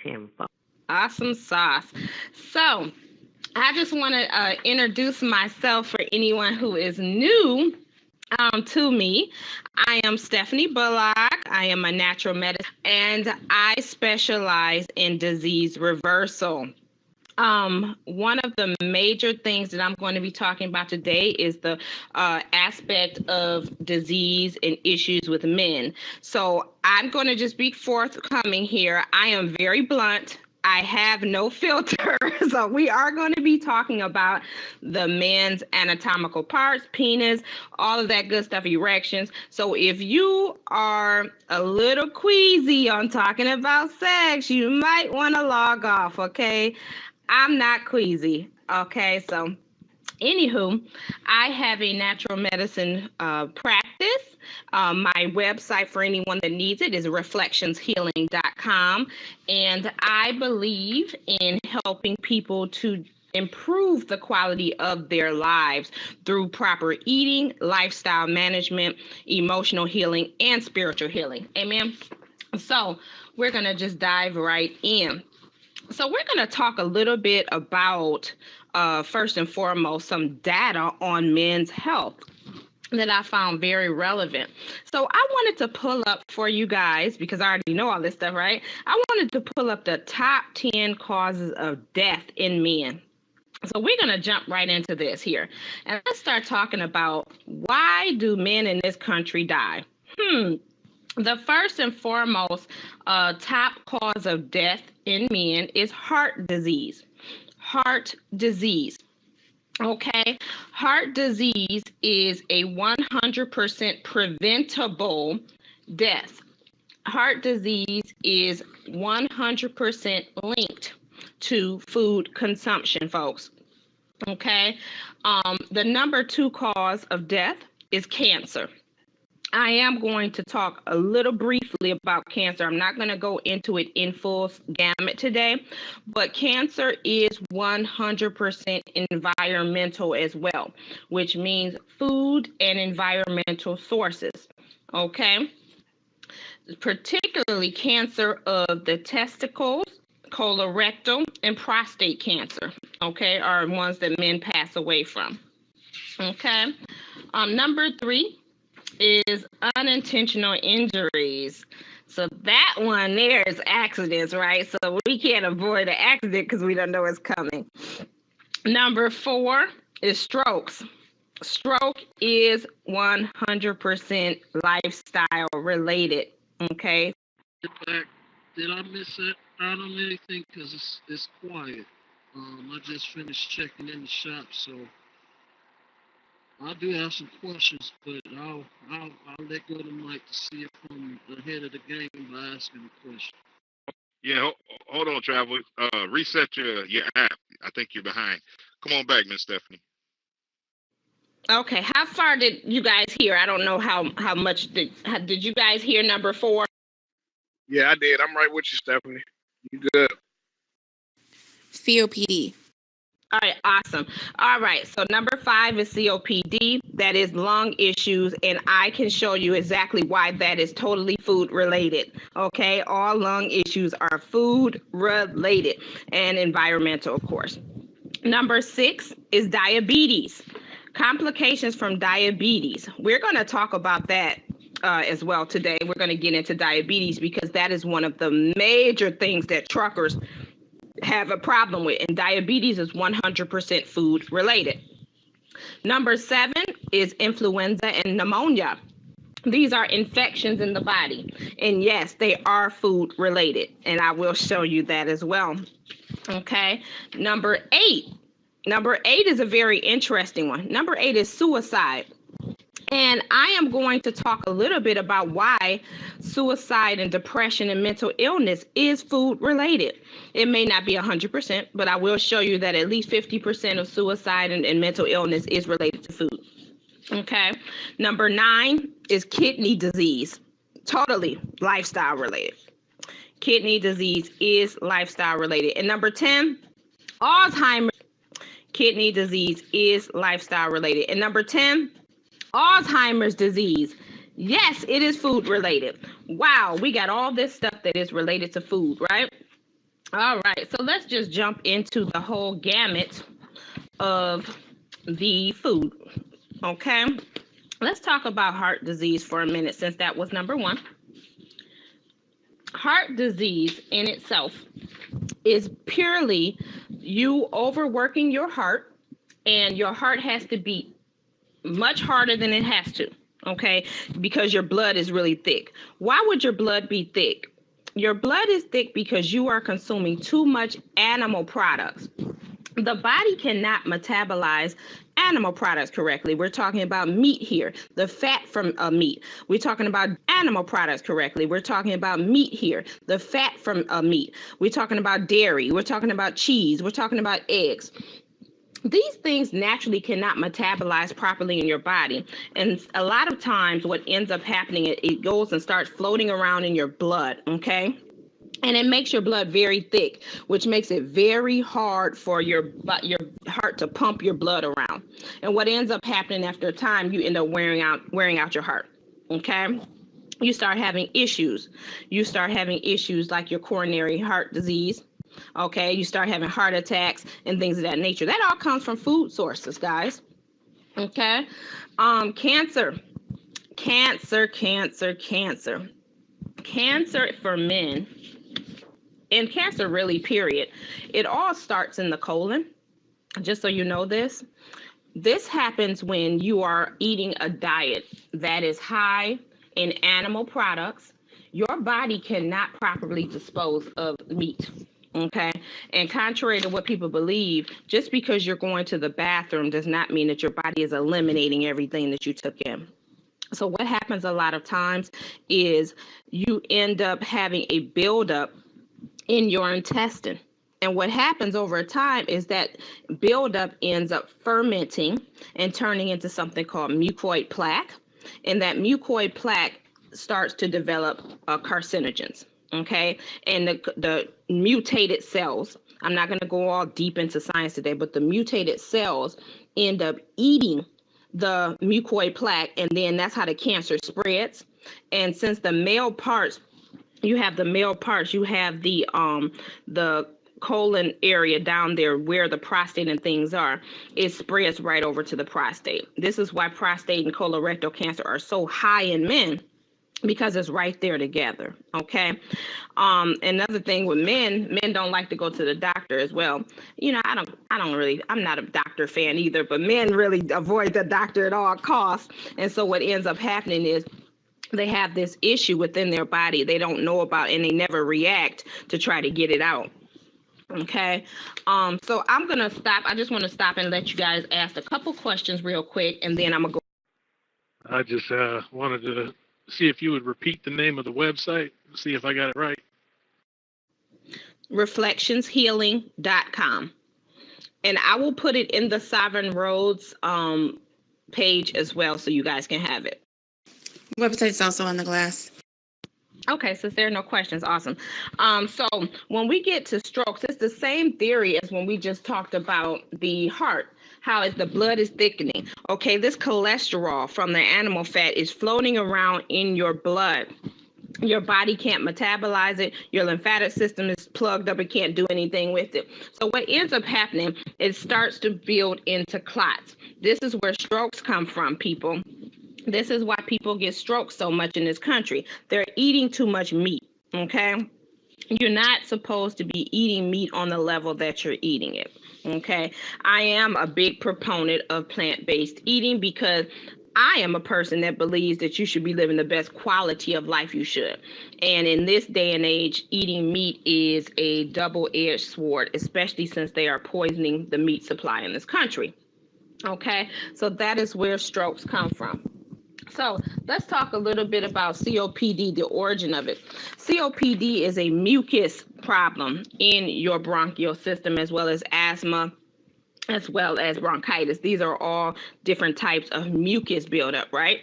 info. Awesome sauce. So I just want to introduce myself for anyone who is new to me. I am Stephanie Bullock. I am a natural medicine, and I specialize in disease reversal. One of the major things that I'm going to be talking about today is the aspect of disease and issues with men. So I'm going to just be forthcoming here. I am very blunt. I have no filter. So we are going to be talking about the men's anatomical parts, penis, all of that good stuff, erections. So if you are a little queasy on talking about sex, you might want to log off, okay? I'm not queasy, okay? So anywho, I have a natural medicine practice. My website for anyone that needs it is reflectionshealing.com. And I believe in helping people to improve the quality of their lives through proper eating, lifestyle management, emotional healing, and spiritual healing. Amen. So we're going to just dive right in. So we're going to talk a little bit about, first and foremost, some data on men's health that I found very relevant. So I wanted to pull up for you guys, because I already know all this stuff, right? I wanted to pull up the top 10 causes of death in men. So we're going to jump right into this here. And let's start talking about, why do men in this country die? The first and foremost top cause of death in men is heart disease. Heart disease. Okay, heart disease is a 100% preventable death. Heart disease is 100% linked to food consumption, folks. Okay, the number 2 cause of death is cancer. I am going to talk a little briefly about cancer. I'm not going to go into it in full gamut today, but cancer is 100% environmental as well, which means food and environmental sources, okay? Particularly cancer of the testicles, colorectal, and prostate cancer, okay, are ones that men pass away from, okay? Number 3 is unintentional injuries. So that one there is accidents, right? So we can't avoid an accident because we don't know it's coming. Number 4 is strokes. Stroke is 100% lifestyle related, okay? Did I miss it out on anything? Because it's quiet. I just finished checking in the shop, so I do have some questions, but I'll let go of the mic to see if I'm ahead of the game by asking a question. Yeah, hold on, Travel. Reset your app. I think you're behind. Come on back, Miss Stephanie. Okay, how far did you guys hear? I don't know how much did you guys hear number 4? Yeah, I did. I'm right with you, Stephanie. You good? COPD. All right, awesome. All right, so number 5 is COPD. That is lung issues, and I can show you exactly why that is totally food related. Okay, all lung issues are food related and environmental, of course. Number 6 is diabetes. Complications from diabetes. We're going to talk about that as well today. We're going to get into diabetes because that is one of the major things that truckers have a problem with, and diabetes is 100% food related. Number 7 is influenza and pneumonia. These are infections in the body, and yes, they are food related, and I will show you that as well. Okay, number 8 is a very interesting one. Number 8 is suicide. And I am going to talk a little bit about why suicide and depression and mental illness is food related. It may not be 100%, but I will show you that at least 50% of suicide and mental illness is related to food. Okay. Number 9 is kidney disease. Totally lifestyle related. Kidney disease is lifestyle related. And number 10, Alzheimer's. Kidney disease is lifestyle related. And number 10, Alzheimer's disease. Yes, it is food related. Wow, we got all this stuff that is related to food, right? All right, so let's just jump into the whole gamut of the food. Okay, let's talk about heart disease for a minute, since that was number one. Heart disease in itself is purely you overworking your heart, and your heart has to beat much harder than it has to, okay, because your blood is really thick. Why would your blood be thick? Your blood is thick because you are consuming too much animal products. The body cannot metabolize animal products correctly. We're talking about meat here, the fat from meat. We're talking about animal products correctly. We're talking about meat here, the fat from meat. We're talking about dairy. We're talking about cheese. We're talking about eggs. These things naturally cannot metabolize properly in your body. And a lot of times what ends up happening, it goes and starts floating around in your blood, okay? And it makes your blood very thick, which makes it very hard for your heart to pump your blood around. And what ends up happening after a time, you end up wearing out your heart, okay? You start having issues. You start having issues like your coronary heart disease. Okay, you start having heart attacks and things of that nature. That all comes from food sources, guys. Okay, cancer for men, and cancer really, period. It all starts in the colon. Just so you know this happens when you are eating a diet that is high in animal products. Your body cannot properly dispose of meat. Okay. And contrary to what people believe, just because you're going to the bathroom does not mean that your body is eliminating everything that you took in. So what happens a lot of times is you end up having a buildup in your intestine. And what happens over time is that buildup ends up fermenting and turning into something called mucoid plaque. And that mucoid plaque starts to develop carcinogens. Okay, and the mutated cells, I'm not going to go all deep into science today, but the mutated cells end up eating the mucoid plaque, and then that's how the cancer spreads. And since the male parts, you have the colon area down there where the prostate and things are, it spreads right over to the prostate. This is why prostate and colorectal cancer are so high in men, because it's right there together. Okay. Another thing with men don't like to go to the doctor as well. You know, I'm not a doctor fan either, but men really avoid the doctor at all costs. And so what ends up happening is they have this issue within their body they don't know about, and they never react to try to get it out. Okay. So I'm going to stop. I just want to stop and let you guys ask a couple questions real quick, and then I'm going to go. I just wanted to see if you would repeat the name of the website, see if I got it right. reflectionshealing.com. And I will put it in the Sovereign Roads page as well, so you guys can have it. Website's also on the glass. Okay, since there are no questions, awesome. So when we get to strokes, it's the same theory as when we just talked about the heart, how the blood is thickening. Okay, this cholesterol from the animal fat is floating around in your blood. Your body can't metabolize it. Your lymphatic system is plugged up. It can't do anything with it. So what ends up happening, it starts to build into clots. This is where strokes come from, people. This is why people get strokes so much in this country. They're eating too much meat, okay? You're not supposed to be eating meat on the level that you're eating it, okay? I am a big proponent of plant-based eating because I am a person that believes that you should be living the best quality of life you should. And in this day and age, eating meat is a double-edged sword, especially since they are poisoning the meat supply in this country, okay? So that is where strokes come from. So let's talk a little bit about COPD, the origin of it. COPD is a mucus problem in your bronchial system, as well as asthma, as well as bronchitis. These are all different types of mucus buildup, right?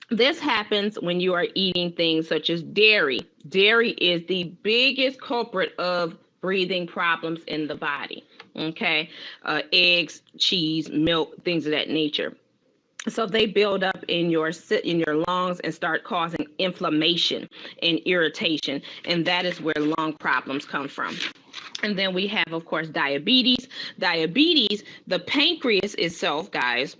This happens when you are eating things such as dairy. Dairy is the biggest culprit of breathing problems in the body, okay? Eggs, cheese, milk, things of that nature. So they build up in your lungs and start causing inflammation and irritation, and that is where lung problems come from. And then we have, of course, diabetes. Diabetes, the pancreas itself, guys,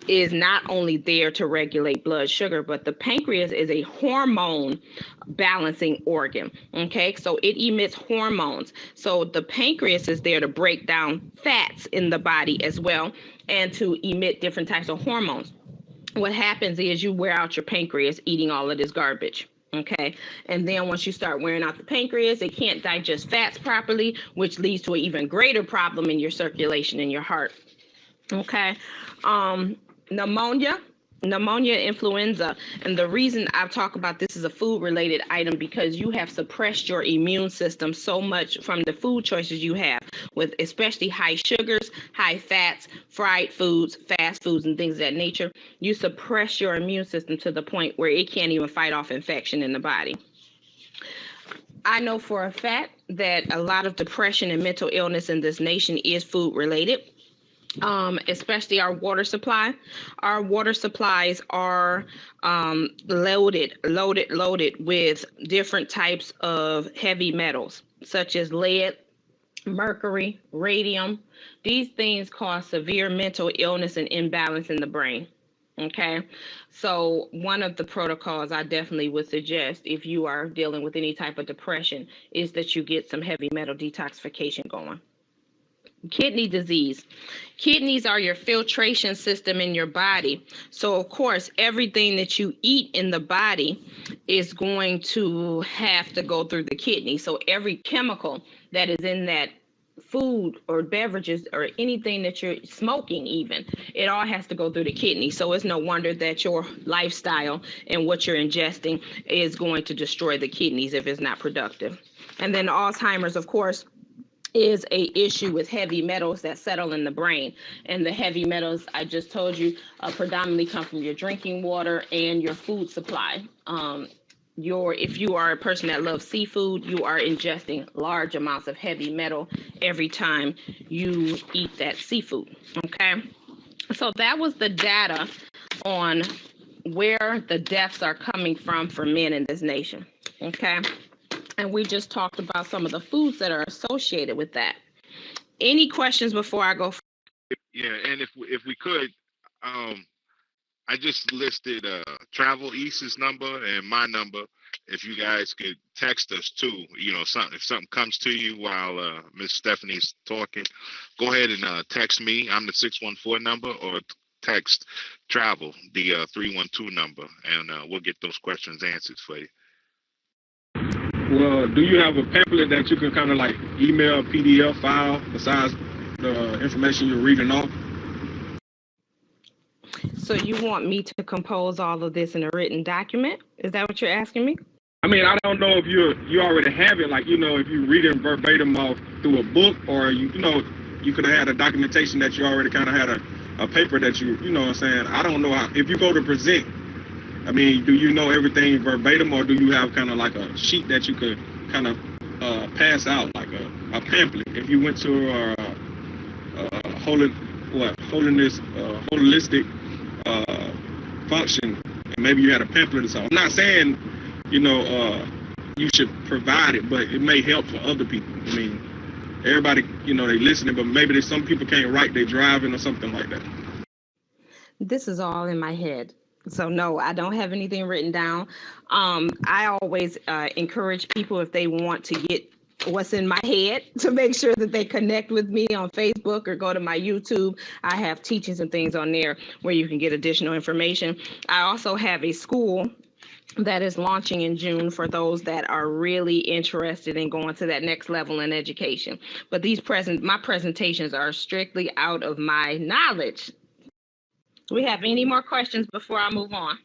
is not only there to regulate blood sugar, but the pancreas is a hormone balancing organ. Okay, so it emits hormones. So the pancreas is there to break down fats in the body as well and to emit different types of hormones. What happens is you wear out your pancreas eating all of this garbage. Okay, and then once you start wearing out the pancreas, it can't digest fats properly, which leads to an even greater problem in your circulation in your heart. Okay, pneumonia, influenza. And the reason I talk about this as a food related item, because you have suppressed your immune system so much from the food choices you have, with especially high sugars, high fats, fried foods, fast foods, and things of that nature. You suppress your immune system to the point where it can't even fight off infection in the body. I know for a fact that a lot of depression and mental illness in this nation is food related. Especially our water supply. Our water supplies are loaded with different types of heavy metals, such as lead, mercury, radium. These things cause severe mental illness and imbalance in the brain. Okay, so one of the protocols I definitely would suggest if you are dealing with any type of depression is that you get some heavy metal detoxification going. Kidney disease. Kidneys are your filtration system in your body. So, of course, everything that you eat in the body is going to have to go through the kidney. So every chemical that is in that food or beverages or anything that you're smoking even, it all has to go through the kidney. So it's no wonder that your lifestyle and what you're ingesting is going to destroy the kidneys if it's not productive. And then Alzheimer's, of course, is a issue with heavy metals that settle in the brain. And the heavy metals I just told you predominantly come from your drinking water and your food supply. If you are a person that loves seafood, you are ingesting large amounts of heavy metal every time you eat that seafood. Okay, so that was the data on where the deaths are coming from for men in this nation. Okay. And we just talked about some of the foods that are associated with that. Any questions before I go? Yeah, and if we could, I just listed Travel East's number and my number. If you guys could text us too, if something comes to you while Miss Stephanie's talking, go ahead and text me. I'm the 614 number, or text Travel, the 312 number, and we'll get those questions answered for you. Well, do you have a pamphlet that you can kind of like email a PDF file besides the information you're reading off? So you want me to compose all of this in a written document? Is that what you're asking me? I mean, I don't know if you already have it, like, if you read it verbatim off through a book, or you could have had a documentation that you already kind of had a paper that you know what I'm saying. I don't know how, if you go to present, I mean, do you know everything verbatim, or do you have kind of like a sheet that you could kind of pass out, like a pamphlet? If you went to holistic function, and maybe you had a pamphlet or something. I'm not saying, you should provide it, but it may help for other people. I mean, everybody, they listening, but maybe there's some people can't write, they're driving or something like that. This is all in my head. So no, I don't have anything written down. I always encourage people, if they want to get what's in my head, to make sure that they connect with me on Facebook or go to my YouTube. I have teachings and things on there where you can get additional information. I also have a school that is launching in June for those that are really interested in going to that next level in education. But my presentations are strictly out of my knowledge. Do we have any more questions before I move on?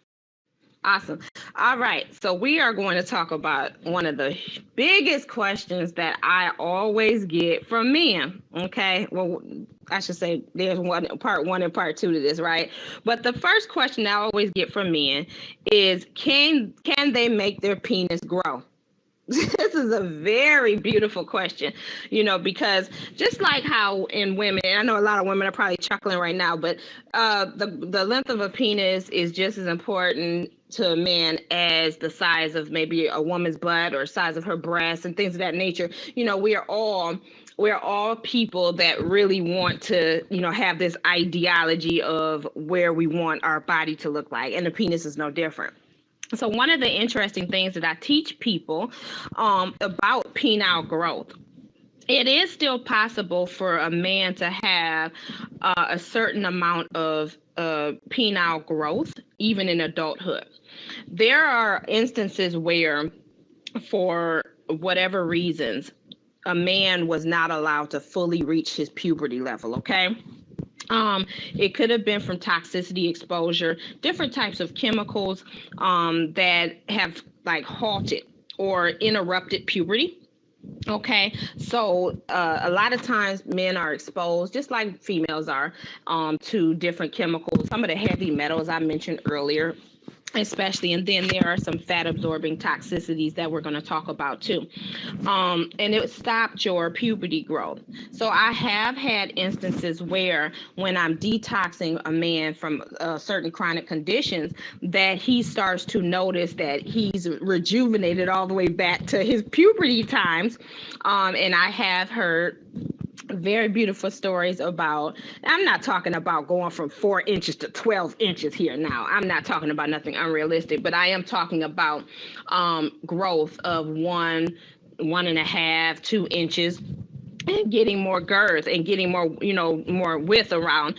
Awesome. All right. So we are going to talk about one of the biggest questions that I always get from men. Okay. Well, I should say there's part one and part two to this, right? But the first question I always get from men is, can they make their penis grow? This is a very beautiful question, because just like how in women, I know a lot of women are probably chuckling right now, but the length of a penis is just as important to a man as the size of maybe a woman's butt or size of her breast and things of that nature. We're all people that really want to, have this ideology of where we want our body to look like, and the penis is no different. So one of the interesting things that I teach people about penile growth, it is still possible for a man to have a certain amount of penile growth, even in adulthood. There are instances where, for whatever reasons, a man was not allowed to fully reach his puberty level, okay? It could have been from toxicity exposure, different types of chemicals that have like halted or interrupted puberty. Okay, so a lot of times men are exposed, just like females are, to different chemicals, some of the heavy metals I mentioned earlier, especially, and then there are some fat absorbing toxicities that we're going to talk about too, and it stopped your puberty growth. So I have had instances where when I'm detoxing a man from certain chronic conditions, that he starts to notice that he's rejuvenated all the way back to his puberty times, and I have heard very beautiful stories about, I'm not talking about going from 4 inches to 12 inches here now. I'm not talking about nothing unrealistic, but I am talking about growth of 1.5, 2 inches, and getting more girth and getting more, more width around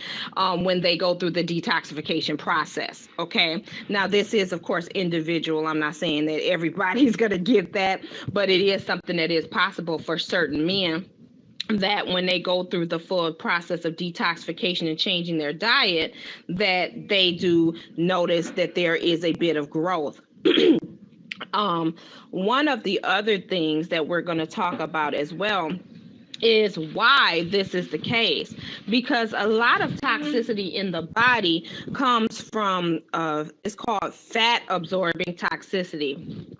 when they go through the detoxification process. Okay. Now, this is, of course, individual. I'm not saying that everybody's going to get that, but it is something that is possible for certain men, that when they go through the full process of detoxification and changing their diet, that they do notice that there is a bit of growth. One of the other things that we're going to talk about as well is why this is the case, because a lot of toxicity in the body comes from it's called fat absorbing toxicity.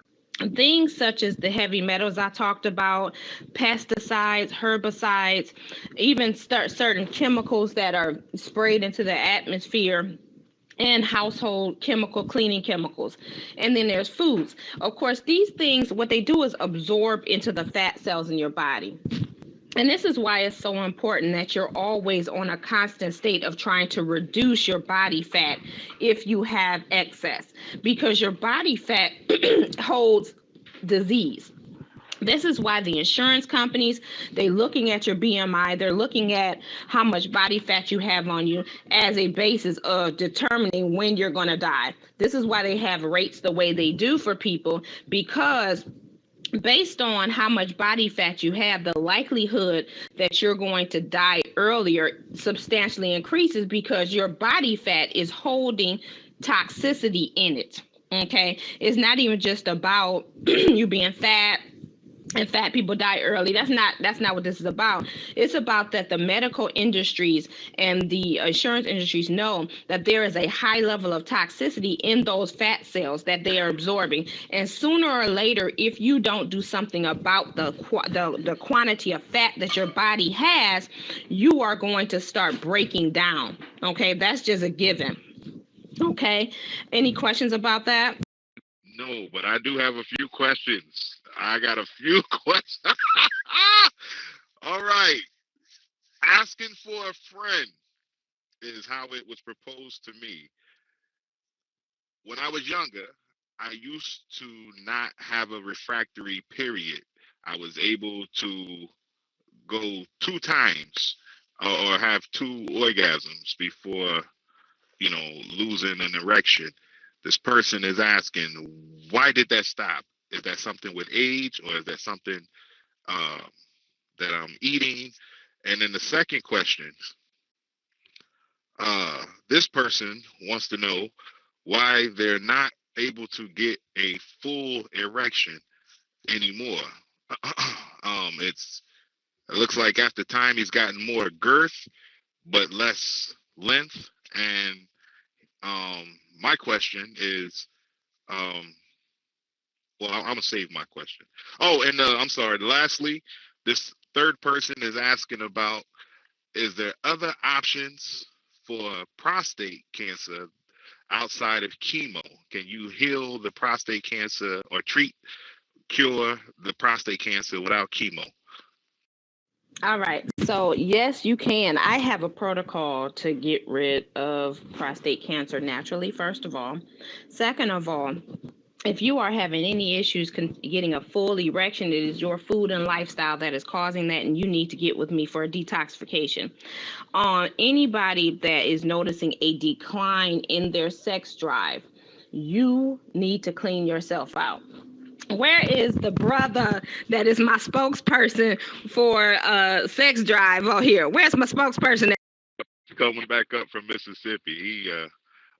Things such as the heavy metals I talked about, pesticides, herbicides, even certain chemicals that are sprayed into the atmosphere, and household cleaning chemicals. And then there's foods. Of course, these things, what they do is absorb into the fat cells in your body. And this is why it's so important that you're always on a constant state of trying to reduce your body fat if you have excess, because your body fat holds disease. This is why the insurance companies, they're looking at your BMI, they're looking at how much body fat you have on you as a basis of determining when you're going to die. This is why they have rates the way they do for people, because based on how much body fat you have, the likelihood that you're going to die earlier substantially increases, because your body fat is holding toxicity in it. Okay, it's not even just about you being fat and fat people die early. That's not what this is about. It's about that the medical industries and the insurance industries know that there is a high level of toxicity in those fat cells that they are absorbing. And sooner or later, if you don't do something about the quantity of fat that your body has, you are going to start breaking down. Okay, that's just a given. Okay, any questions about that? No, but I do have a few questions. I got a few questions. All right. Asking for a friend is how it was proposed to me. When I was younger, I used to not have a refractory period. I was able to go 2 times or have 2 orgasms before, losing an erection. This person is asking, why did that stop? Is that something with age, or is that something that I'm eating? And then the second question, this person wants to know why they're not able to get a full erection anymore. It looks like after time he's gotten more girth but less length. And my question is, Well, I'm gonna save my question. Oh, and I'm sorry. Lastly, this third person is asking about: is there other options for prostate cancer outside of chemo? Can you heal the prostate cancer or cure the prostate cancer without chemo? All right. So, yes, you can. I have a protocol to get rid of prostate cancer naturally, first of all. Second of all, if you are having any issues getting a full erection, it is your food and lifestyle that is causing that, and you need to get with me for a detoxification. On anybody that is noticing a decline in their sex drive, you need to clean yourself out. Where is the brother that is my spokesperson for sex drive out here? Where's my spokesperson? Coming back up from Mississippi,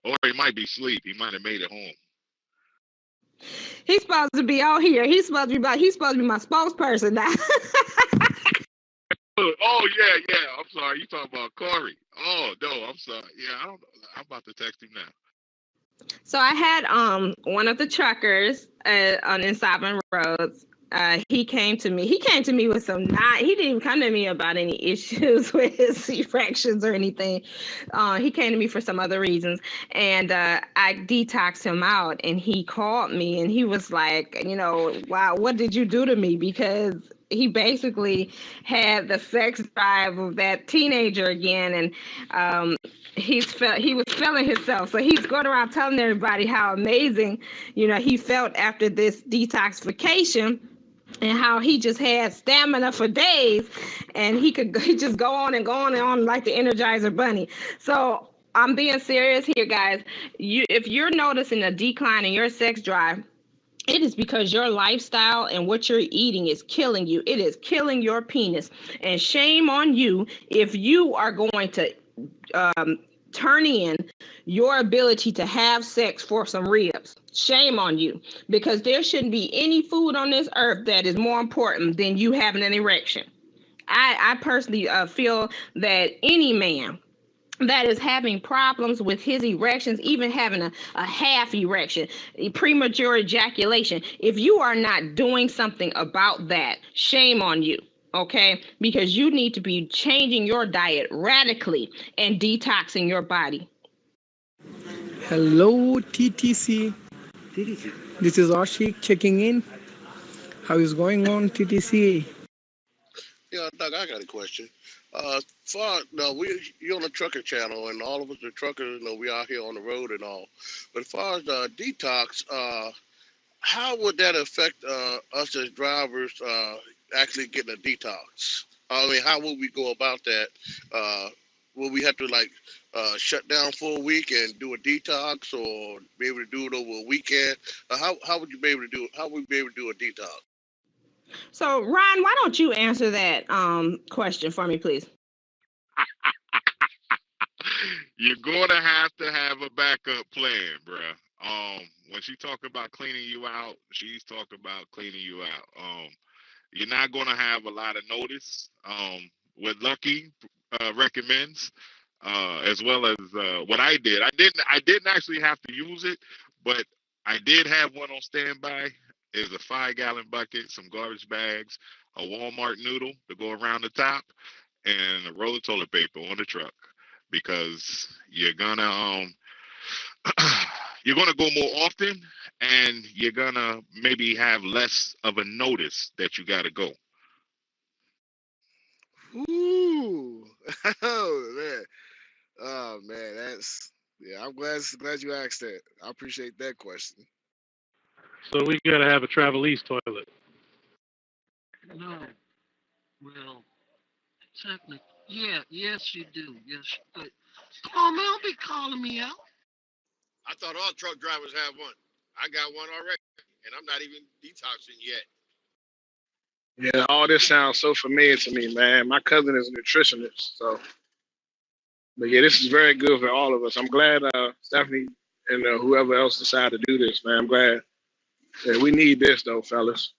or he might be asleep. He might have made it home. He's supposed to be out here. He's supposed to be my spokesperson now. Oh yeah. I'm sorry. You talking about Corey? Oh no, I'm sorry. Yeah, I don't know. I'm about to text him now. So I had one of the truckers on in Southern Roads. He came to me. He came to me with some he didn't even come to me about any issues with his erections or anything. He came to me for some other reasons, and I detoxed him out. And he called me, and he was like, wow, what did you do to me? Because he basically had the sex drive of that teenager again, and he was feeling himself. So he's going around telling everybody how amazing, he felt after this detoxification, and how he just had stamina for days, and he just go on and on like the Energizer Bunny. So I'm being serious here, guys. If you're noticing a decline in your sex drive, it is because your lifestyle and what you're eating is killing you. It is killing your penis. And shame on you if you are going to turn in your ability to have sex for some ribs. Shame on you, because there shouldn't be any food on this earth that is more important than you having an erection. I personally feel that any man that is having problems with his erections, even having a half erection, premature ejaculation, if you are not doing something about that, shame on you. Okay, because you need to be changing your diet radically and detoxing your body. Hello, TTC. This is Ashik checking in. How is going on, TTC? Yeah, Doug, I got a question. You're on the trucker channel, and all of us are truckers. We out here on the road and all. But as far as detox, how would that affect us as drivers actually getting a detox? I mean, how would we go about that? Will we have to shut down for a week and do a detox, or be able to do it over a weekend? How would you be able to do it? How would we be able to do a detox? So, Ron, why don't you answer that question for me, please? You're going to have a backup plan, bruh. When she talk about cleaning you out, she's talking about cleaning you out. You're not going to have a lot of notice. What Lucky recommends, as well as what I did. I didn't actually have to use it, but I did have one on standby. Is a 5-gallon bucket, some garbage bags, a Walmart noodle to go around the top, and a roll of toilet paper on the truck, because you're gonna go more often, and you're gonna maybe have less of a notice that you gotta go. Ooh, oh man, I'm glad you asked that. I appreciate that question. So we got to have a Travel East toilet. No. Well, technically, yes, you do. Yes, but come on, man, don't be calling me out. I thought all truck drivers have one. I got one already, and I'm not even detoxing yet. Yeah, all this sounds so familiar to me, man. My cousin is a nutritionist, so. But yeah, this is very good for all of us. I'm glad Stephanie and whoever else decided to do this, man. I'm glad. Yeah, we need this though, fellas.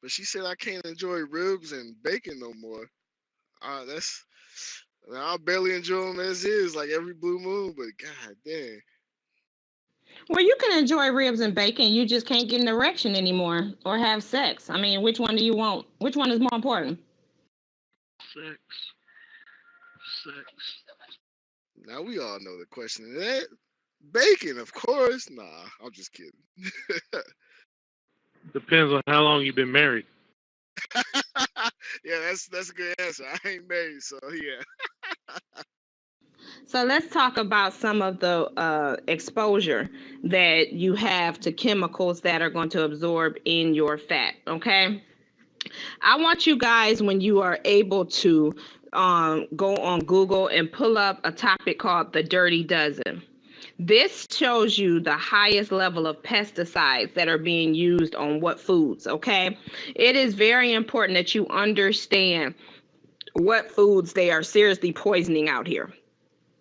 But she said I can't enjoy ribs and bacon no more. I'll barely enjoy them as is, like every blue moon. But god dang. Well, you can enjoy ribs and bacon. You just can't get an erection anymore or have sex. I mean, which one do you want? Which one is more important? Sex. Sex. Now we all know the question. That bacon, of course. Nah, I'm just kidding. Depends on how long you've been married. Yeah, that's a good answer. I ain't married, so yeah. So let's talk about some of the exposure that you have to chemicals that are going to absorb in your fat, okay? I want you guys, when you are able to go on Google and pull up a topic called the Dirty Dozen. This shows you the highest level of pesticides that are being used on what foods, okay? It is very important that you understand what foods they are seriously poisoning out here.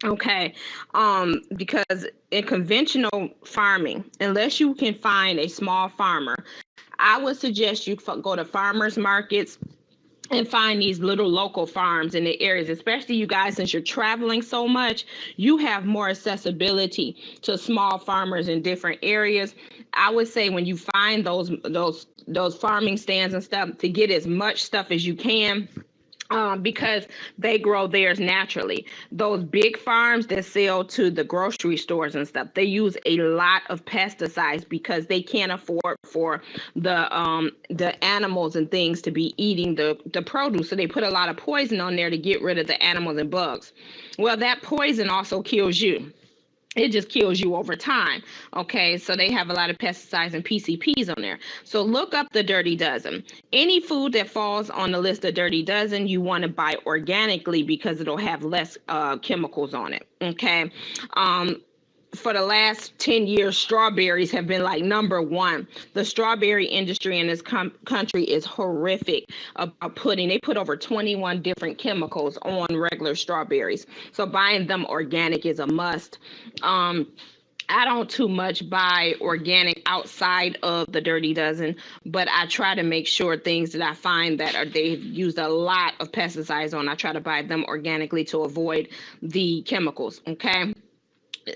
Okay, because in conventional farming, unless you can find a small farmer, I would suggest you go to farmers markets and find these little local farms in the areas, especially you guys, since you're traveling so much, you have more accessibility to small farmers in different areas. I would say when you find those farming stands and stuff, to get as much stuff as you can. Because they grow theirs naturally. Those big farms that sell to the grocery stores and stuff, they use a lot of pesticides because they can't afford for the animals and things to be eating the produce. So they put a lot of poison on there to get rid of the animals and bugs. Well, that poison also kills you. It just kills you over time. Okay, so they have a lot of pesticides and PCPs on there. So look up the Dirty Dozen. Any food that falls on the list of Dirty Dozen, you want to buy organically because it'll have less chemicals on it. Okay. For the last 10 years, strawberries have been like number one. The strawberry industry in this country is horrific about they put over 21 different chemicals on regular strawberries. So buying them organic is a must. I don't too much buy organic outside of the Dirty Dozen, but I try to make sure things that I find that they've used a lot of pesticides on, I try to buy them organically to avoid the chemicals, okay?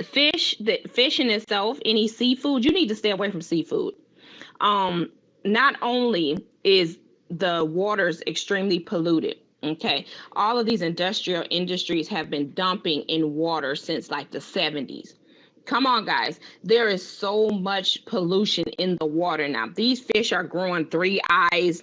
Fish in itself, any seafood, you need to stay away from seafood. Not only is the waters extremely polluted, okay, all of these industrial industries have been dumping in water since like the 70s. Come on, guys. There is so much pollution in the water now. These fish are growing 3 eyes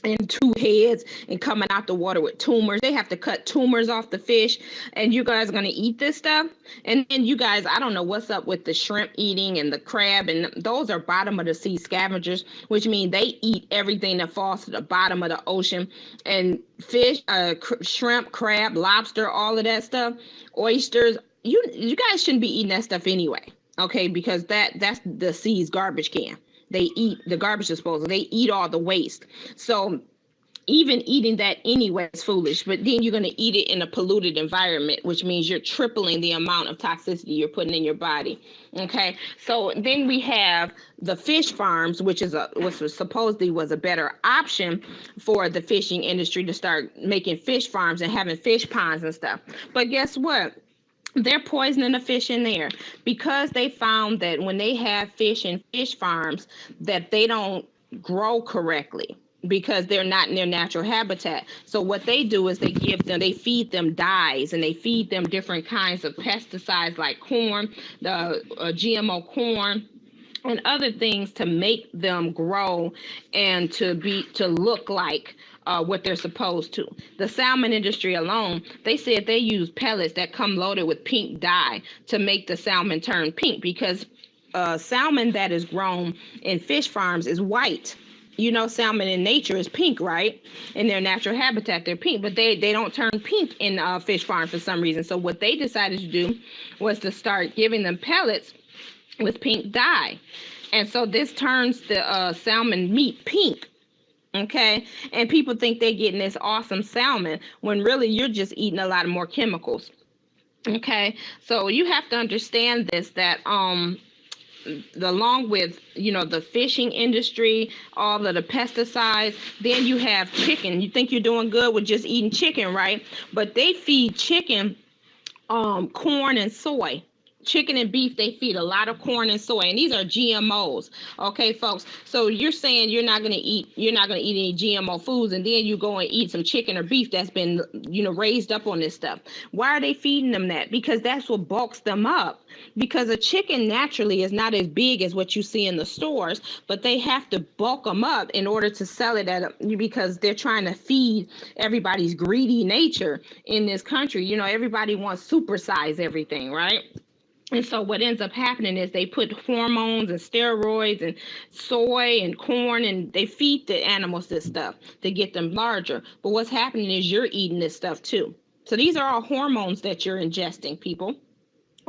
and 2 heads and coming out the water with tumors. They have to cut tumors off the fish, and you guys are going to eat this stuff. And then you guys, I don't know what's up with the shrimp eating and the crab, and those are bottom of the sea scavengers, which means they eat everything that falls to the bottom of the ocean. And fish, shrimp, crab, lobster, all of that stuff, oysters, you guys shouldn't be eating that stuff anyway, okay? Because that's the sea's garbage can. They eat the garbage disposal. They eat all the waste. So even eating that anyway is foolish. But then you're going to eat it in a polluted environment, which means you're tripling the amount of toxicity you're putting in your body. Okay. So then we have the fish farms, which supposedly was a better option for the fishing industry to start making fish farms and having fish ponds and stuff. But guess what? They're poisoning the fish in there because they found that when they have fish in fish farms that they don't grow correctly because they're not in their natural habitat. So what they do is they feed them dyes, and they feed them different kinds of pesticides like corn, the GMO corn, and other things to make them grow and to look like what they're supposed to. The salmon industry alone, they said they use pellets that come loaded with pink dye to make the salmon turn pink, because salmon that is grown in fish farms is white. You know, salmon in nature is pink, right? In their natural habitat, they're pink, but they don't turn pink in fish farms for some reason. So what they decided to do was to start giving them pellets with pink dye. And so this turns the salmon meat pink. Okay, and people think they're getting this awesome salmon when really you're just eating a lot of more chemicals. Okay, so you have to understand this, that along with, you know, the fishing industry, all of the pesticides, then you have chicken. You think you're doing good with just eating chicken, right? But they feed chicken corn and soy. chicken and beef, they feed a lot of corn and soy, and these are GMOs. Okay, folks. So you're saying you're not gonna eat any GMO foods, and then you go and eat some chicken or beef that's been, raised up on this stuff. Why are they feeding them that? Because that's what bulks them up. Because a chicken naturally is not as big as what you see in the stores, but they have to bulk them up in order to sell it because they're trying to feed everybody's greedy nature in this country. Everybody wants supersize everything, right? And so what ends up happening is they put hormones and steroids and soy and corn, and they feed the animals this stuff to get them larger. But what's happening is you're eating this stuff too. So these are all hormones that you're ingesting, people.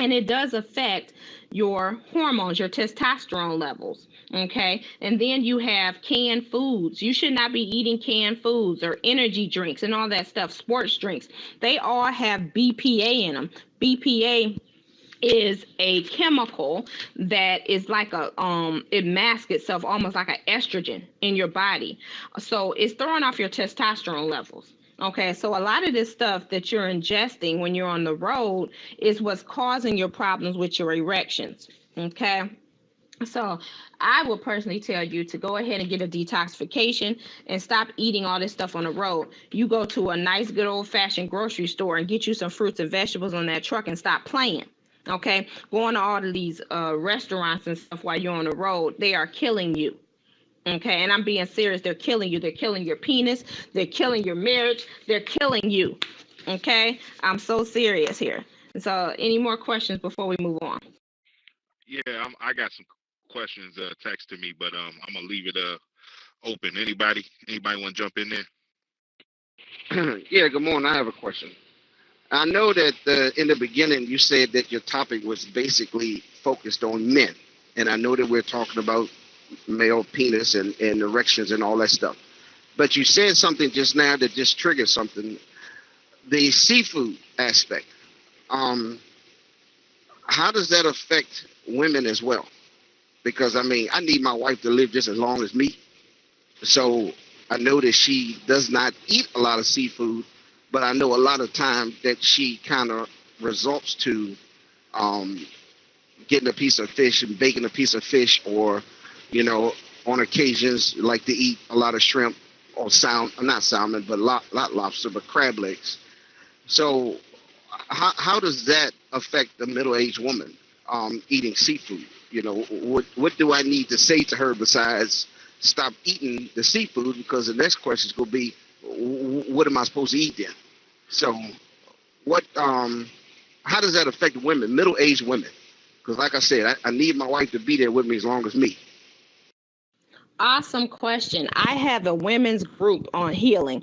And it does affect your hormones, your testosterone levels, okay? And then you have canned foods. You should not be eating canned foods or energy drinks and all that stuff, sports drinks. They all have BPA in them. BPA is a chemical that is like it masks itself almost like an estrogen in your body. So it's throwing off your testosterone levels. Okay, so a lot of this stuff that you're ingesting when you're on the road is what's causing your problems with your erections. Okay, so I would personally tell you to go ahead and get a detoxification and stop eating all this stuff on the road. You go to a nice, good old-fashioned grocery store and get you some fruits and vegetables on that truck and stop playing. Okay, going to all of these restaurants and stuff while you're on the road, they are killing you. Okay, and I'm being serious. They're killing you. They're killing your penis. They're killing your marriage. They're killing you. Okay, I'm so serious here. So, any more questions before we move on? Yeah, I got some questions text to me, but I'm gonna leave it open. Anybody want to jump in there? Yeah, good morning. I have a question. I know that in the beginning you said that your topic was basically focused on men, and I know that we're talking about male penis and erections and all that stuff. But you said something just now that just triggered something. The seafood aspect. How does that affect women as well? Because I need my wife to live just as long as me. So I know that she does not eat a lot of seafood, but I know a lot of times that she kind of resorts to getting a piece of fish and baking a piece of fish, or on occasions like to eat a lot of shrimp or not salmon, but not lobster, but crab legs. So how does that affect the middle-aged woman eating seafood? What do I need to say to her besides stop eating the seafood? Because the next question is going to be, what am I supposed to eat then? So how does that affect women, middle-aged women? Because like I said, I need my wife to be there with me as long as me. Awesome question. I have a women's group on healing.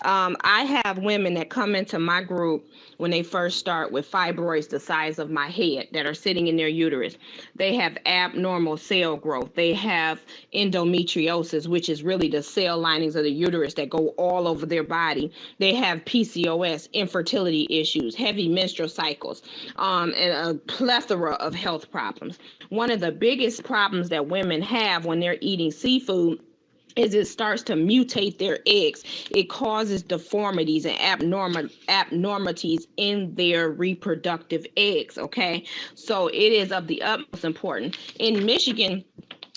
I have women that come into my group when they first start with fibroids the size of my head that are sitting in their uterus. They have abnormal cell growth. They have endometriosis, which is really the cell linings of the uterus that go all over their body. They have PCOS, infertility issues, heavy menstrual cycles, and a plethora of health problems. One of the biggest problems that women have when they're eating seafood is it starts to mutate their eggs. It causes deformities and abnormalities in their reproductive eggs, okay? So it is of the utmost importance. In Michigan,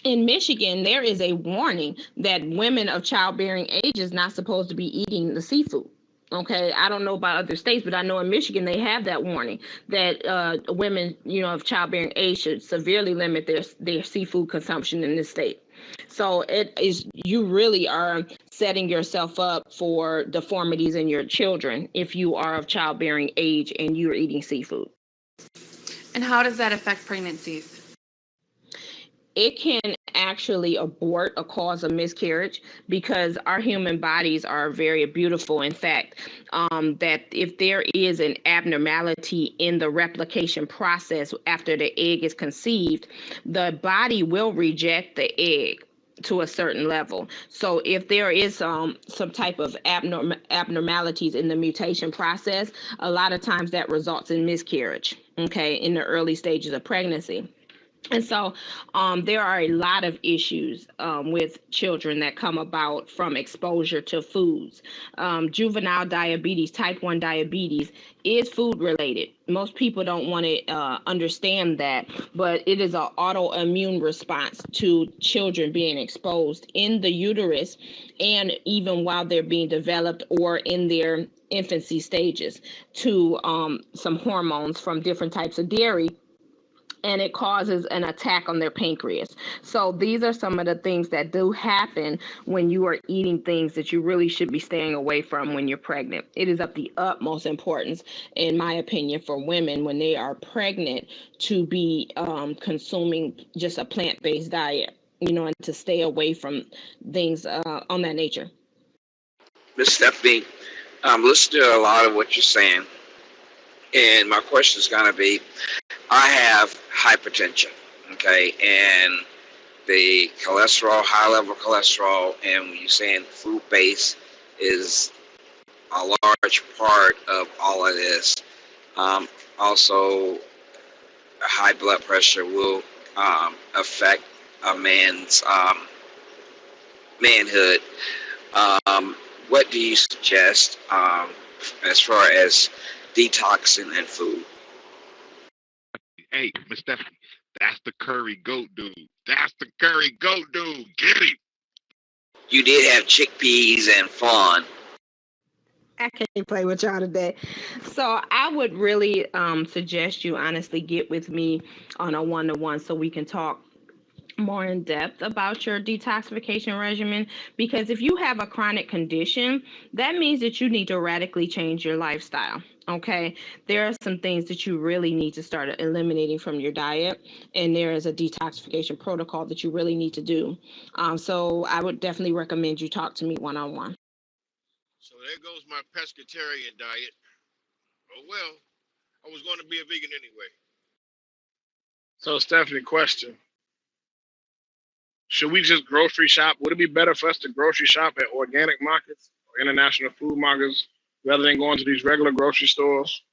there is a warning that women of childbearing age is not supposed to be eating the seafood. Okay, I don't know about other states, but I know in Michigan they have that warning that women, of childbearing age should severely limit their seafood consumption in this state. So it is, you really are setting yourself up for deformities in your children if you are of childbearing age and you're eating seafood. And how does that affect pregnancies? It can actually abort or cause a miscarriage because our human bodies are very beautiful. In fact, that if there is an abnormality in the replication process after the egg is conceived, the body will reject the egg to a certain level. So if there is some type of abnormalities in the mutation process, a lot of times that results in miscarriage, okay, in the early stages of pregnancy. And so there are a lot of issues with children that come about from exposure to foods. Juvenile diabetes, type 1 diabetes, is food related. Most people don't want to understand that, but it is an autoimmune response to children being exposed in the uterus and even while they're being developed or in their infancy stages to some hormones from different types of dairy, and it causes an attack on their pancreas. So these are some of the things that do happen when you are eating things that you really should be staying away from when you're pregnant. It is of the utmost importance, in my opinion, for women when they are pregnant to be consuming just a plant-based diet, and to stay away from things on that nature. Miss Stephanie, I'm listening to a lot of what you're saying, and my question is going to be, I have hypertension, okay, and the cholesterol, high level cholesterol, and when you're saying food base is a large part of all of this. Also, high blood pressure will affect a man's manhood. What do you suggest as far as detoxing and food? Hey, Miss Stephanie, that's the curry goat dude. That's the curry goat dude. Get him. You did have chickpeas and fawn. I can't play with y'all today. So I would really suggest you honestly get with me on a one-to-one so we can talk more in depth about your detoxification regimen, because if you have a chronic condition, that means that you need to radically change your lifestyle. Okay, there are some things that you really need to start eliminating from your diet, and there is a detoxification protocol that you really need to do. So I would definitely recommend you talk to me one-on-one. So there goes my pescatarian diet. Oh well, I was going to be a vegan anyway. So, Stephanie, question. Should we just grocery shop? Would it be better for us to grocery shop at organic markets or international food markets rather than going to these regular grocery stores?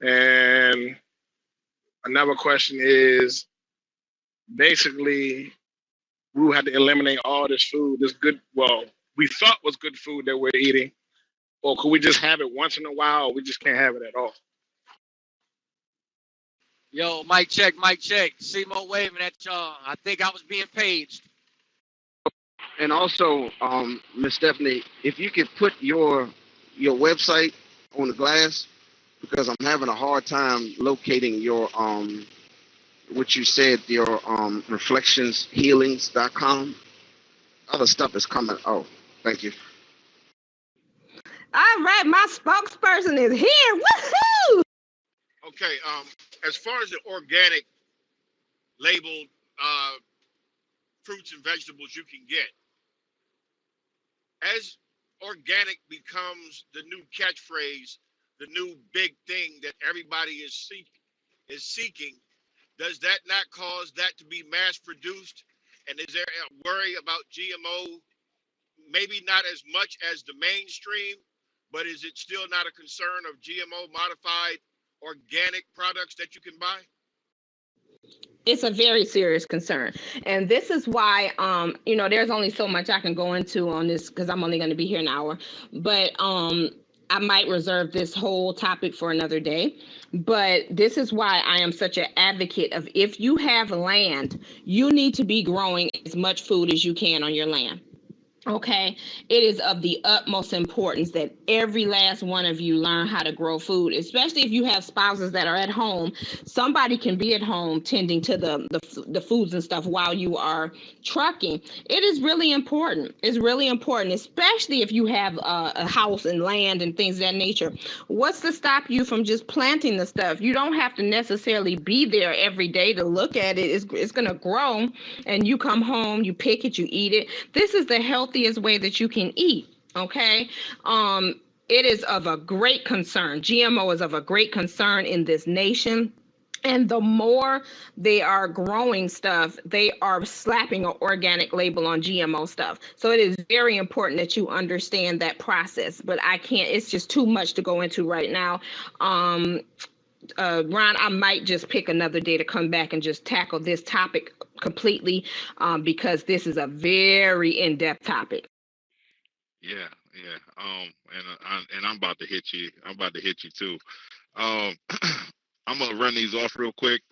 And another question is, basically, we will have to eliminate all this food, this good, well, we thought was good food that we're eating, or could we just have it once in a while, or we just can't have it at all? Yo, mic check, mic check. Seymour waving at y'all. I think I was being paged. And also, Miss Stephanie, if you could put your website on the glass, because I'm having a hard time locating your what you said, your reflectionshealings.com. Other stuff is coming. Oh, thank you. All right, my spokesperson is here. Woohoo! Okay, as far as the organic labeled fruits and vegetables you can get, as organic becomes the new catchphrase, the new big thing that everybody is seeking, does that not cause that to be mass produced? And is there a worry about GMO? Maybe not as much as the mainstream, but is it still not a concern of GMO modified organic products that you can buy? It's a very serious concern. And this is why, there's only so much I can go into on this because I'm only going to be here an hour. But I might reserve this whole topic for another day. But this is why I am such an advocate of, if you have land, you need to be growing as much food as you can on your land. Okay, it is of the utmost importance that every last one of you learn how to grow food, especially if you have spouses that are at home. Somebody can be at home tending to the foods and stuff while you are trucking. It is really important. It's really important, especially if you have a house and land and things of that nature. What's to stop you from just planting the stuff? You don't have to necessarily be there every day to look at it. It's going to grow, and you come home, you pick it, you eat it. This is the healthiest way that you can eat. Okay. It is of a great concern. GMO is of a great concern in this nation. And the more they are growing stuff, they are slapping an organic label on GMO stuff. So it is very important that you understand that process. But it's just too much to go into right now. Ron, I might just pick another day to come back and just tackle this topic completely, because this is a very in-depth topic. Yeah, yeah. And I'm about to hit you. I'm about to hit you too. I'm gonna run these off real quick.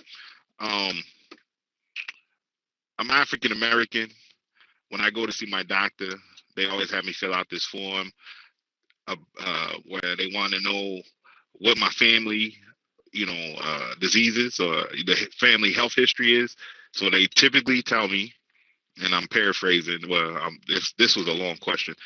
I'm African American. When I go to see my doctor, they always have me fill out this form where they want to know what my family, diseases or the family health history is. So they typically tell me, and I'm paraphrasing. Well, this was a long question.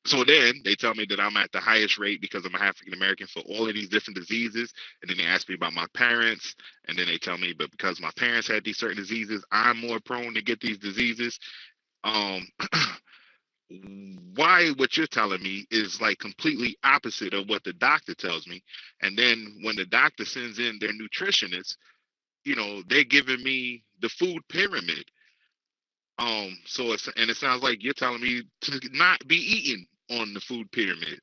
So then they tell me that I'm at the highest rate because I'm African American for all of these different diseases. And then they ask me about my parents. And then they tell me, but because my parents had these certain diseases, I'm more prone to get these diseases. Why what you're telling me is like completely opposite of what the doctor tells me. And then when the doctor sends in their nutritionist, they're giving me the food pyramid. So it sounds like you're telling me to not be eating on the food pyramid.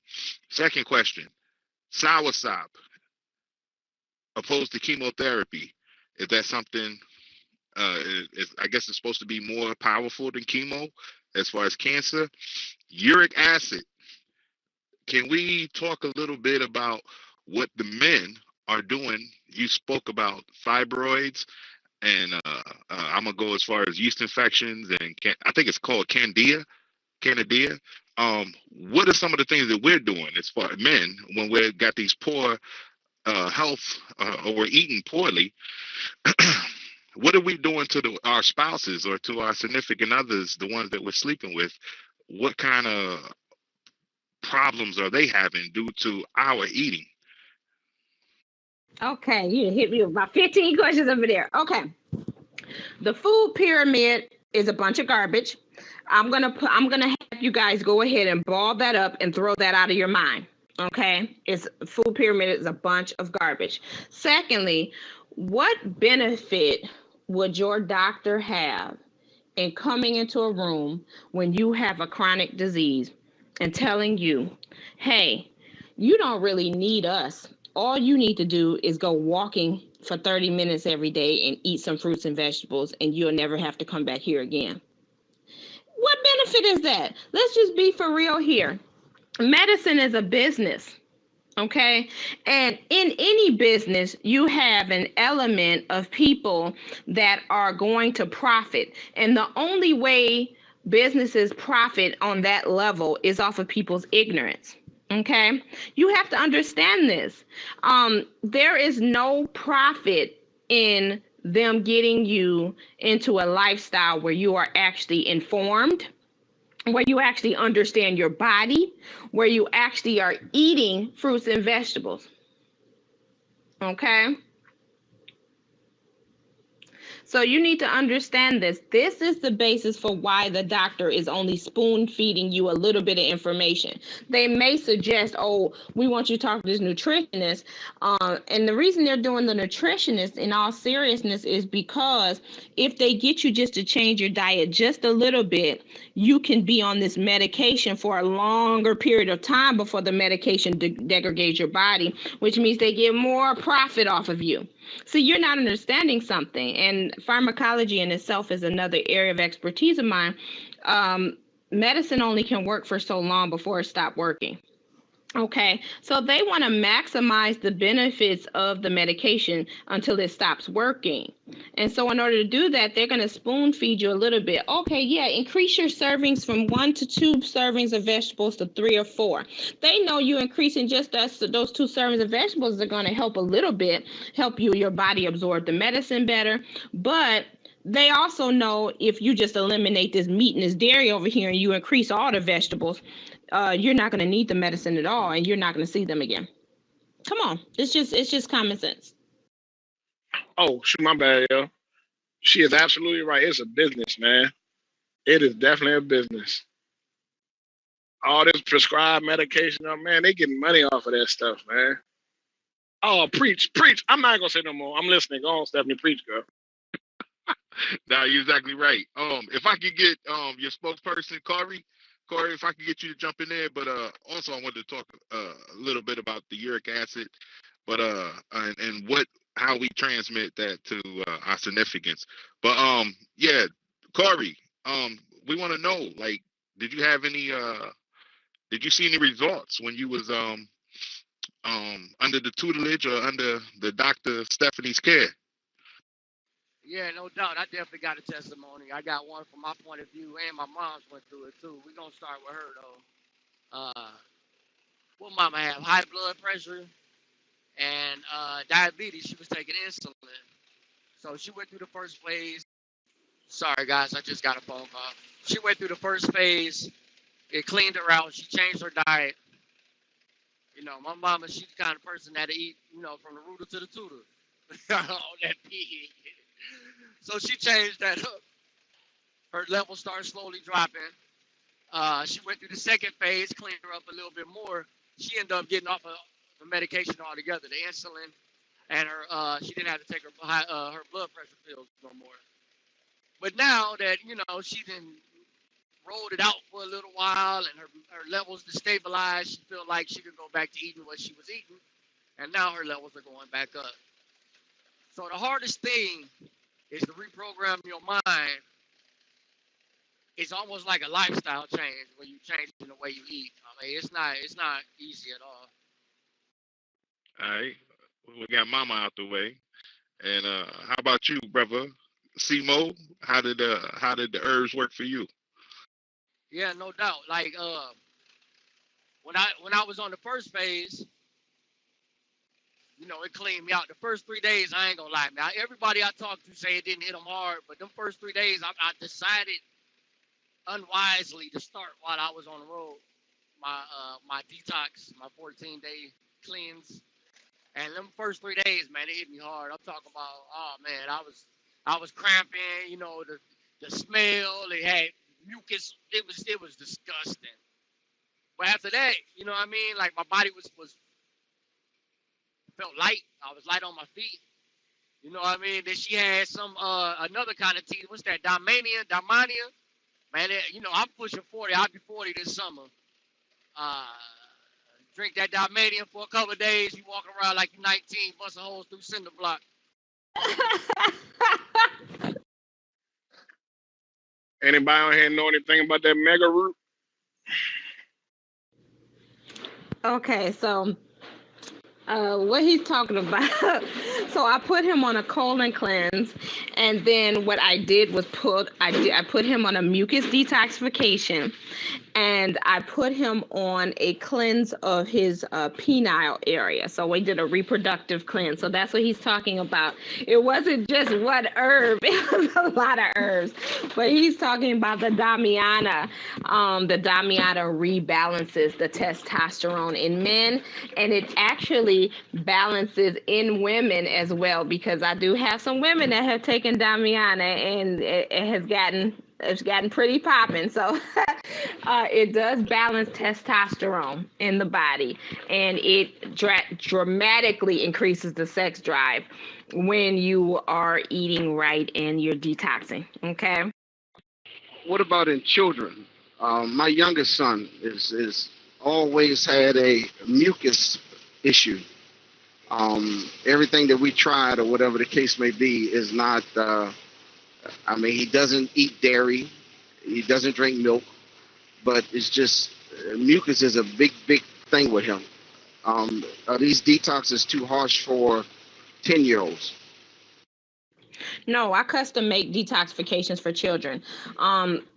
Second question: soursop opposed to chemotherapy. Is that something? I guess it's supposed to be more powerful than chemo as far as cancer. Uric acid. Can we talk a little bit about what the men are doing? You spoke about fibroids, and I'm gonna go as far as yeast infections, and I think it's called candida. What are some of the things that we're doing as far as men when we've got these poor health, or we're eating poorly? What are we doing to our spouses or to our significant others, the ones that we're sleeping with? What kind of problems are they having due to our eating? Okay, you hit me with about 15 questions over there. Okay. The food pyramid is a bunch of garbage. I'm gonna have you guys go ahead and ball that up and throw that out of your mind. Okay, food pyramid is a bunch of garbage. Secondly, what benefit would your doctor have in coming into a room when you have a chronic disease and telling you, hey, you don't really need us. All you need to do is go walking for 30 minutes every day and eat some fruits and vegetables, and you'll never have to come back here again. What benefit is that? Let's just be for real here. Medicine is a business, okay? And in any business, you have an element of people that are going to profit. And the only way businesses profit on that level is off of people's ignorance. Okay, you have to understand this. There is no profit in them getting you into a lifestyle where you are actually informed, where you actually understand your body, where you actually are eating fruits and vegetables. Okay. So you need to understand this. This is the basis for why the doctor is only spoon feeding you a little bit of information. They may suggest, oh, we want you to talk to this nutritionist. And the reason they're doing the nutritionist in all seriousness is because if they get you just to change your diet just a little bit, you can be on this medication for a longer period of time before the medication degrades your body, which means they get more profit off of you. So you're not understanding something, and pharmacology in itself is another area of expertise of mine. Medicine only can work for so long before it stops working. Okay, so they want to maximize the benefits of the medication until it stops working. And so in order to do that, they're going to spoon feed you a little bit. Okay, yeah, increase your servings from 1 to 2 servings of vegetables to 3 or 4. They know you increasing just those 2 servings of vegetables are going to help a little bit, help your body absorb the medicine better. But they also know if you just eliminate this meat and this dairy over here and you increase all the vegetables, you're not going to need the medicine at all, and you're not going to see them again. Come on, it's just common sense. Oh, shoot, my bad, yo. She is absolutely right. It's a business, man. It is definitely a business. All this prescribed medication, oh, man, they getting money off of that stuff, man. Oh, preach. I'm not gonna say no more. I'm listening. Go on, Stephanie, preach, girl. No, you're exactly right. If I could get your spokesperson, Corey, if I could get you to jump in there, but also I wanted to talk a little bit about the uric acid. but and what how we transmit that to our significance. But yeah, Corey, we want to know, like, did you have any did you see any results when you was under the tutelage or under the Dr. Stephanie's care? Yeah, no doubt. I definitely got a testimony. I got one from my point of view, and my mom's went through it too. We're gonna start with her though. What mama have? High blood pressure and diabetes. She was taking insulin. So she went through the first phase. Sorry guys, I just got a phone call. She went through the first phase. It cleaned her out. She changed her diet. You know, my mama, she's the kind of person that'll eat, you know, from the rooter to the tutor. All that pig. So she changed that up. Her level started slowly dropping. She went through the second phase, cleaned her up a little bit more. She ended up getting off of the medication altogether, the insulin, and her she didn't have to take her blood pressure pills no more. But now that, you know, she done rolled it out for a little while and her levels stabilized, she felt like she could go back to eating what she was eating, and now her levels are going back up. So the hardest thing is to reprogram your mind. It's almost like a lifestyle change when you change in the way you eat. I mean, it's not easy at all. All right, we got Mama out the way, and how about you, brother Simo? How did the herbs work for you? Yeah, no doubt. Like when I was on the first phase, you know, it cleaned me out. The first 3 days, I ain't gonna lie, man. Everybody I talked to say it didn't hit them hard, but them first 3 days, I decided unwisely to start while I was on the road. My detox, my 14-day cleanse, and them first 3 days, man, it hit me hard. I'm talking about, oh man, I was cramping. You know, the smell. It had mucus. It was disgusting. But after that, you know what I mean? Like my body was felt light. I was light on my feet. You know what I mean? Then she had some another kind of tea. What's that? Damania. Man, you know, I'm pushing 40. I'll be 40 this summer. Drink that Dalmatian for a couple of days. You walk around like you're 19, busting holes through cinder block. Anybody on here know anything about that mega root? Okay, so what he's talking about. So I put him on a colon cleanse, and then what I did was I put him on a mucus detoxification, and I put him on a cleanse of his penile area. So we did a reproductive cleanse. So that's what he's talking about. It wasn't just one herb; it was a lot of herbs. But he's talking about the Damiana. The Damiana rebalances the testosterone in men, and it actually balances in women as well, because I do have some women that have taken Damiana, and it's gotten pretty popping. So it does balance testosterone in the body, and it dramatically increases the sex drive when you are eating right and you're detoxing. Okay. What about in children? My youngest son is always had a mucus issue. Everything that we tried, or whatever the case may be, is not. I mean, he doesn't eat dairy, he doesn't drink milk, but it's just mucus is a big thing with him. Are these detoxes too harsh for 10-year-olds? No, I custom make detoxifications for children.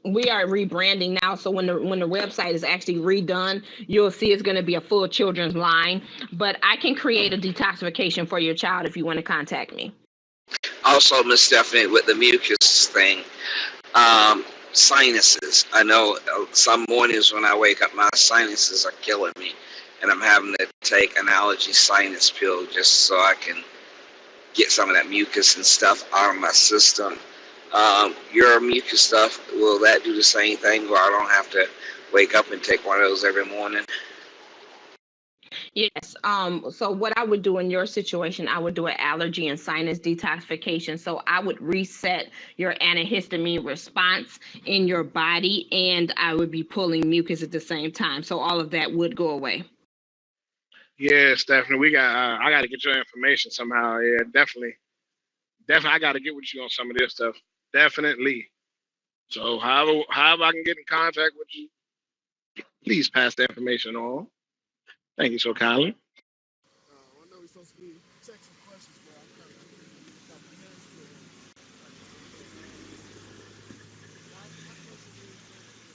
We are rebranding now, so when the website is actually redone, you'll see it's going to be a full children's line. But I can create a detoxification for your child if you want to contact me. Also, Miss Stephanie, with the mucus thing, sinuses. I know some mornings when I wake up, my sinuses are killing me, and I'm having to take an allergy sinus pill just so I can get some of that mucus and stuff out of my system. Your mucus stuff, will that do the same thing, or I don't have to wake up and take one of those every morning? Yes. So what I would do in your situation, I would do an allergy and sinus detoxification. So I would reset your antihistamine response in your body, and I would be pulling mucus at the same time. So all of that would go away. Yeah, Stephanie, we got. I got to get your information somehow. Yeah, definitely. I got to get with you on some of this stuff. Definitely. So, however I can get in contact with you, please pass the information on. Thank you so kindly. I know we're supposed to be checking some questions, but I'm kind of got my hands full. My question is, food choices.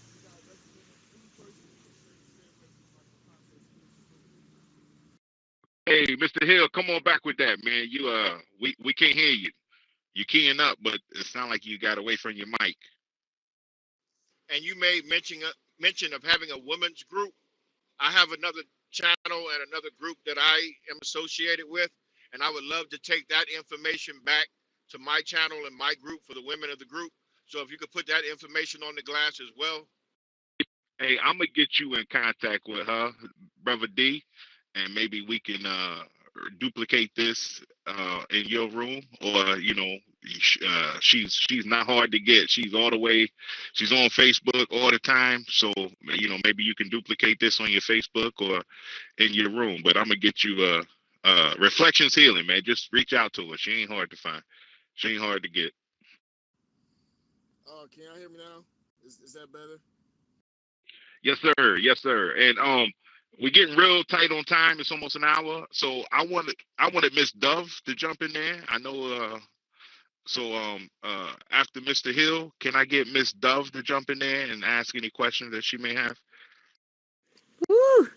You got recommended food choices you can stay away from, like the processed foods. Hey, Mr. Hill, come on back with that, man. You we can't hear you. You keying up, but it sounds like you got away from your mic. And you made mention of having a women's group. I have another channel and another group that I am associated with, and I would love to take that information back to my channel and my group for the women of the group. So if you could put that information on the glass as well. Hey, I'm gonna get you in contact with her, brother D, and maybe we can duplicate this in your room, or she's not hard to get. She's all the way. She's on Facebook all the time, so maybe you can duplicate this on your Facebook or in your room. But I'm gonna get you Reflections Healing, man. Just reach out to her. She ain't hard to find. She ain't hard to get. Can y'all hear me now? Is that better? Yes, sir. Yes, sir. And we're getting real tight on time. It's almost an hour. So I wanted Miss Dove to jump in there. I know after Mr. Hill, can I get Miss Dove to jump in there and ask any questions that she may have? Woo.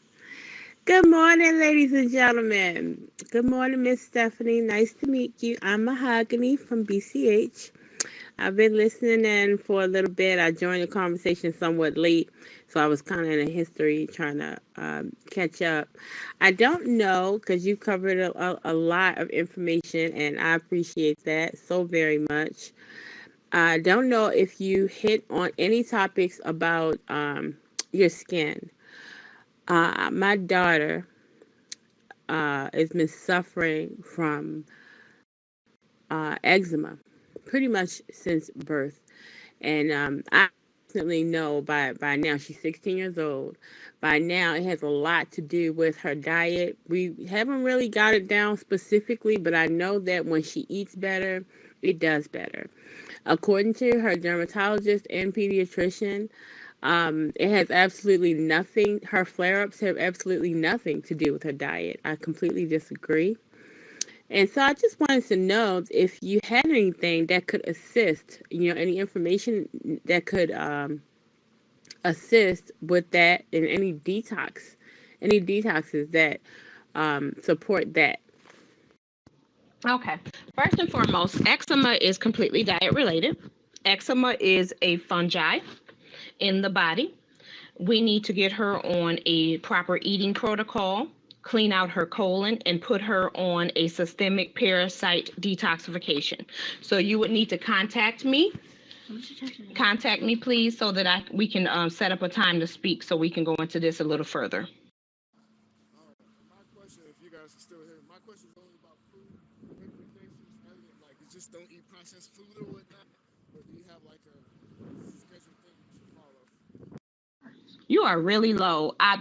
Good morning, ladies and gentlemen. Good morning, Miss Stephanie. Nice to meet you. I'm Mahogany from BCH. I've been listening in for a little bit. I joined the conversation somewhat late, so I was kind of in a history trying to catch up. I don't know, because you covered a lot of information, and I appreciate that so very much. I don't know if you hit on any topics about your skin. My daughter has been suffering from eczema pretty much since birth. And I definitely know by now, she's 16 years old. By now, it has a lot to do with her diet. We haven't really got it down specifically, but I know that when she eats better, it does better. According to her dermatologist and pediatrician, it has absolutely nothing, her flare-ups have absolutely nothing to do with her diet. I completely disagree. And so I just wanted to know if you had anything that could assist, any information that could assist with that, and any detoxes that support that. Okay. First and foremost, eczema is completely diet related. Eczema is a fungi in the body. We need to get her on a proper eating protocol, clean out her colon, and put her on a systemic parasite detoxification. So you would need to contact me. Contact me, please, so that we can set up a time to speak, so we can go into this a little further. My question, if you guys are still here, my question is only about food recommendations. Like, you just don't eat processed food or whatnot, or do you have like a scheduled thing you should follow? You are really low. I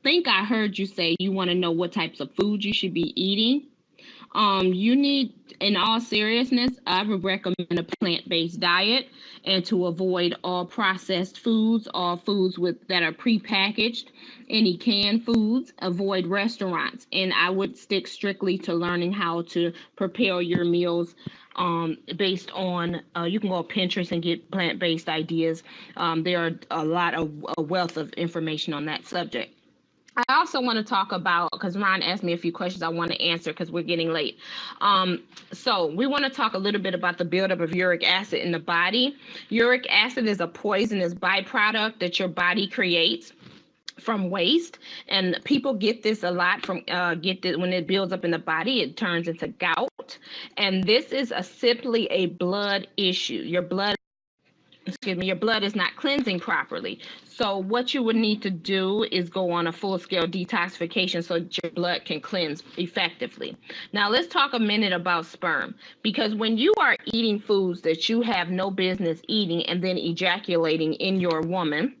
think I heard you say you want to know what types of food you should be eating. You need, in all seriousness, I would recommend a plant-based diet, and to avoid all processed foods, all foods that are prepackaged, any canned foods, avoid restaurants. And I would stick strictly to learning how to prepare your meals based on, you can go on Pinterest and get plant-based ideas. There are a wealth of information on that subject. I also want to talk about, because Ron asked me a few questions I want to answer because we're getting late. So we want to talk a little bit about the buildup of uric acid in the body. Uric acid is a poisonous byproduct that your body creates from waste, and people get this a lot from when it builds up in the body, it turns into gout, and this is simply a blood issue. Your blood is not cleansing properly. So what you would need to do is go on a full-scale detoxification so that your blood can cleanse effectively. Now let's talk a minute about sperm, because when you are eating foods that you have no business eating and then ejaculating in your woman,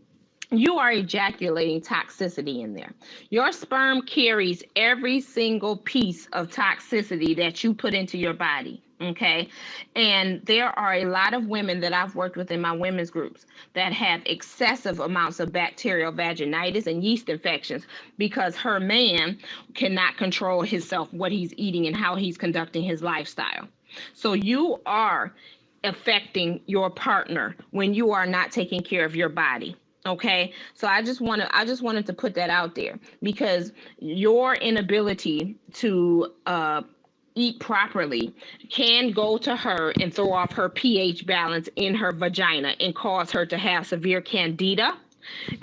you are ejaculating toxicity in there. Your sperm carries every single piece of toxicity that you put into your body. Okay. And there are a lot of women that I've worked with in my women's groups that have excessive amounts of bacterial vaginitis and yeast infections because her man cannot control himself, what he's eating and how he's conducting his lifestyle. So you are affecting your partner when you are not taking care of your body. Okay, so I just wanted to put that out there because your inability to eat properly can go to her and throw off her pH balance in her vagina and cause her to have severe candida,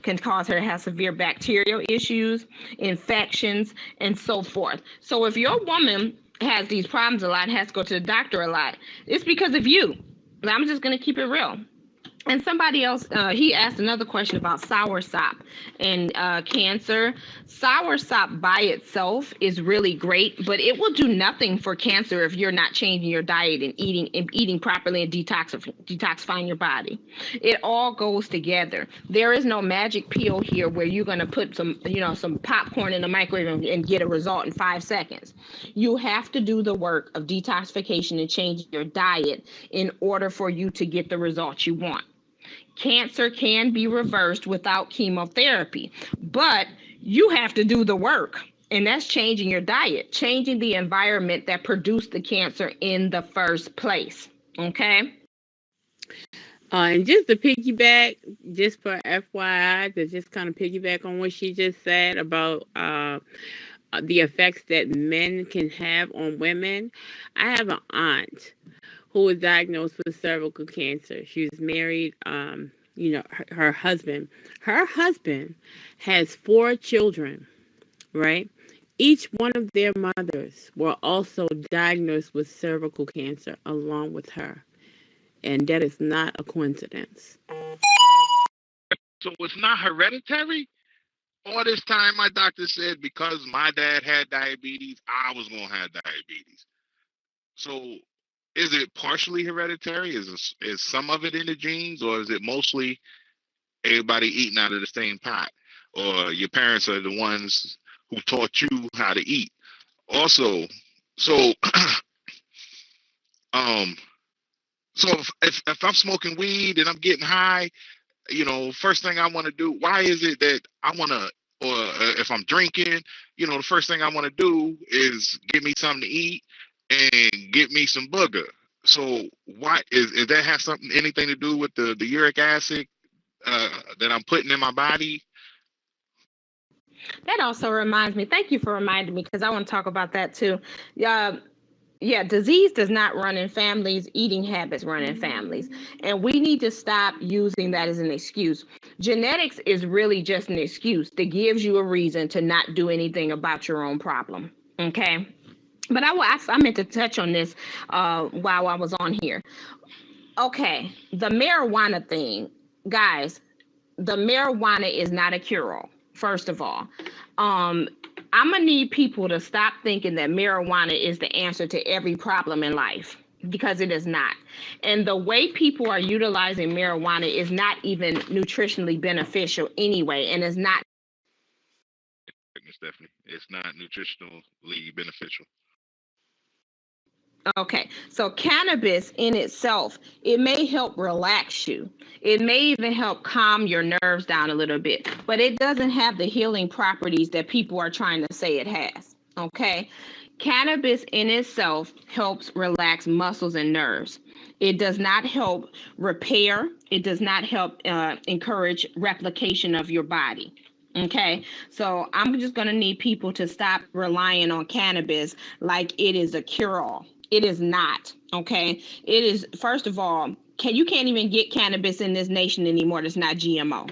can cause her to have severe bacterial issues, infections, and so forth. So if your woman has these problems a lot, has to go to the doctor a lot, it's because of you. I'm just going to keep it real. And somebody else, he asked another question about soursop and cancer. Soursop by itself is really great, but it will do nothing for cancer if you're not changing your diet and eating properly and detoxifying your body. It all goes together. There is no magic pill here where you're going to put some popcorn in the microwave and get a result in 5 seconds. You have to do the work of detoxification and changing your diet in order for you to get the results you want. Cancer can be reversed without chemotherapy, but you have to do the work, and that's changing your diet, changing the environment that produced the cancer in the first place. Okay? And just to piggyback, just for FYI, to just kind of piggyback on what she just said about the effects that men can have on women, I have an aunt who was diagnosed with cervical cancer. She was married, her husband has 4 children, right? Each one of their mothers were also diagnosed with cervical cancer along with her. And that is not a coincidence. So it's not hereditary? All this time, my doctor said because my dad had diabetes, I was going to have diabetes. So is it partially hereditary? Is some of it in the genes, or is it mostly everybody eating out of the same pot? Or your parents are the ones who taught you how to eat? Also, so so if I'm smoking weed and I'm getting high, first thing I want to do, why is it that I want to, or if I'm drinking, the first thing I want to do is get me something to eat and get me some booger. So why is that have anything to do with the uric acid that I'm putting in my body? That also reminds me, thank you for reminding me, because I want to talk about that too. Yeah, disease does not run in families. Eating habits run in families. And we need to stop using that as an excuse. Genetics is really just an excuse that gives you a reason to not do anything about your own problem. Okay? But I meant to touch on this while I was on here. Okay, the marijuana thing. Guys, the marijuana is not a cure-all, first of all. I'm going to need people to stop thinking that marijuana is the answer to every problem in life, because it is not. And the way people are utilizing marijuana is not even nutritionally beneficial anyway, and is not. Stephanie, it's not nutritionally beneficial. Okay, so cannabis in itself, it may help relax you. It may even help calm your nerves down a little bit, but it doesn't have the healing properties that people are trying to say it has. Okay, cannabis in itself helps relax muscles and nerves. It does not help repair. It does not help encourage replication of your body. Okay, so I'm just going to need people to stop relying on cannabis like it is a cure-all. It is not. Okay, it is, first of all, you can't even get cannabis in this nation anymore that's not GMO.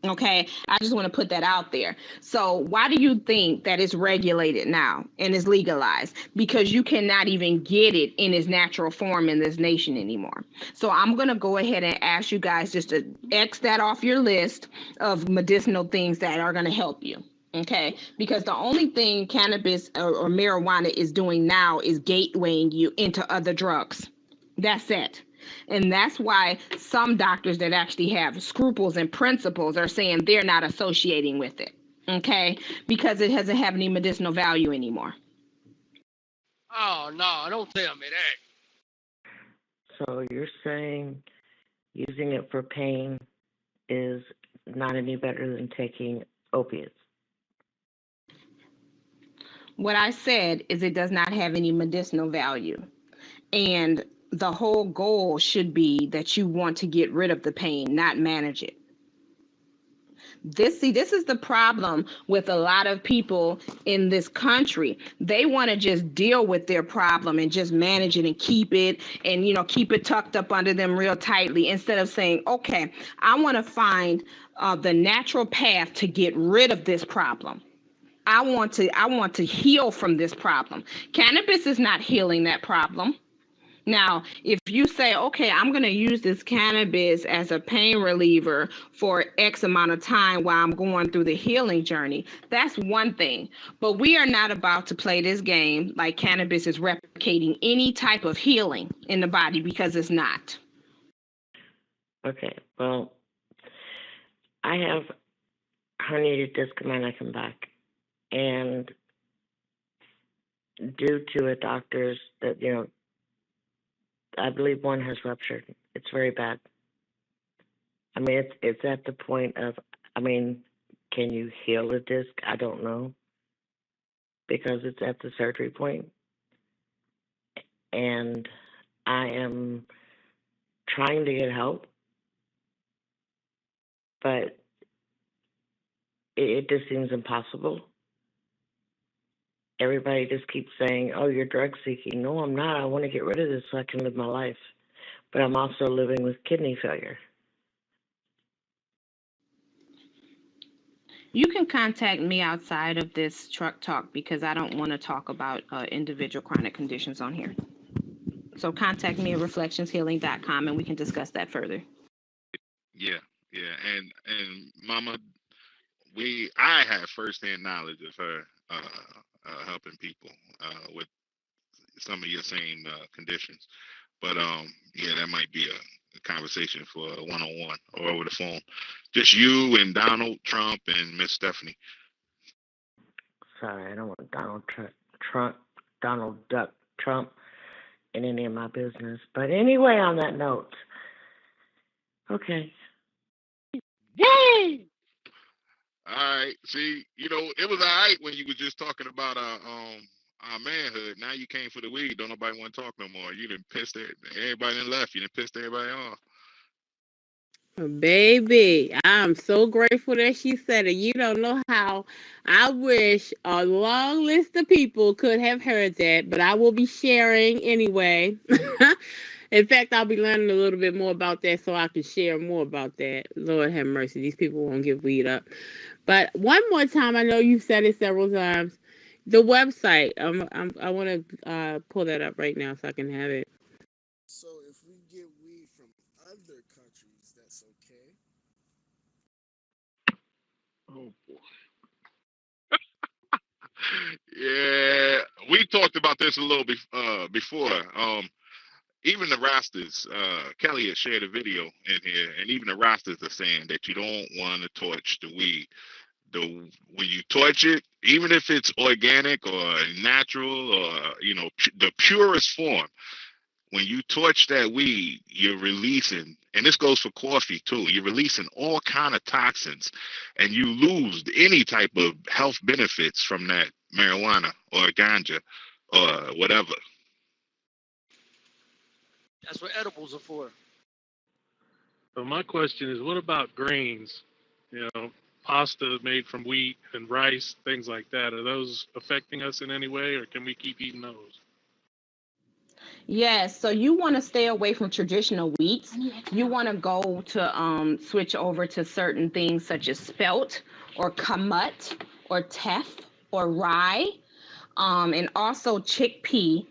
Okay, I just want to put that out there. So why do you think that it's regulated now and is legalized? Because you cannot even get it in its natural form in this nation anymore. So I'm going to go ahead and ask you guys just to X that off your list of medicinal things that are going to help you. Okay, because the only thing cannabis or marijuana is doing now is gatewaying you into other drugs. That's it. And that's why some doctors that actually have scruples and principles are saying they're not associating with it, okay? Because it doesn't have any medicinal value anymore. Oh, no, don't tell me that. So you're saying using it for pain is not any better than taking opiates? What I said is it does not have any medicinal value. And the whole goal should be that you want to get rid of the pain, not manage it. This is the problem with a lot of people in this country. They want to just deal with their problem and just manage it and keep it and, keep it tucked up under them real tightly instead of saying, okay, I want to find the natural path to get rid of this problem. I want to heal from this problem. Cannabis is not healing that problem. Now, if you say, okay, I'm going to use this cannabis as a pain reliever for X amount of time while I'm going through the healing journey, that's one thing. But we are not about to play this game like cannabis is replicating any type of healing in the body, because it's not. Okay, well, I have herniated disc in my neck and back. And due to a doctor's that, I believe one has ruptured. It's very bad. I mean, it's at the point of, can you heal a disc? I don't know, because it's at the surgery point. And I am trying to get help, but it just seems impossible. Everybody just keeps saying, oh, you're drug seeking. No, I'm not. I want to get rid of this so I can live my life. But I'm also living with kidney failure. You can contact me outside of this truck talk because I don't want to talk about individual chronic conditions on here. So contact me at reflectionshealing.com and we can discuss that further. Yeah. And Mama, I have firsthand knowledge of her helping people with some of your same conditions. But that might be a conversation for a one-on-one or over the phone. Just you and Donald Trump and Miss Stephanie. Sorry, I don't want Donald Duck Trump in any of my business. But anyway, on that note, okay. Woo! All right. See, it was all right when you were just talking about our manhood. Now you came for the weed. Don't nobody want to talk no more. You done pissed everybody done left. You done pissed everybody off. Baby, I'm so grateful that she said it. You don't know how I wish a long list of people could have heard that, but I will be sharing anyway. In fact, I'll be learning a little bit more about that so I can share more about that. Lord have mercy. These people won't give weed up. But one more time, I know you've said it several times. The website, I want to pull that up right now so I can have it. So if we get weed from other countries, that's okay? Oh, boy. Yeah, we talked about this a little before. Even the Rastas, Kelly had shared a video in here, and even the Rastas are saying that you don't want to torch the weed. When you torch it, even if it's organic or natural or the purest form, when you torch that weed, you're releasing, and this goes for coffee too, you're releasing all kind of toxins, and you lose any type of health benefits from that marijuana or ganja or whatever. That's what edibles are for. So my question is, what about grains? Pasta made from wheat and rice, things like that. Are those affecting us in any way, or can we keep eating those? Yes, so you want to stay away from traditional wheats. You want to go to switch over to certain things such as spelt or kamut or teff or rye. And also chickpea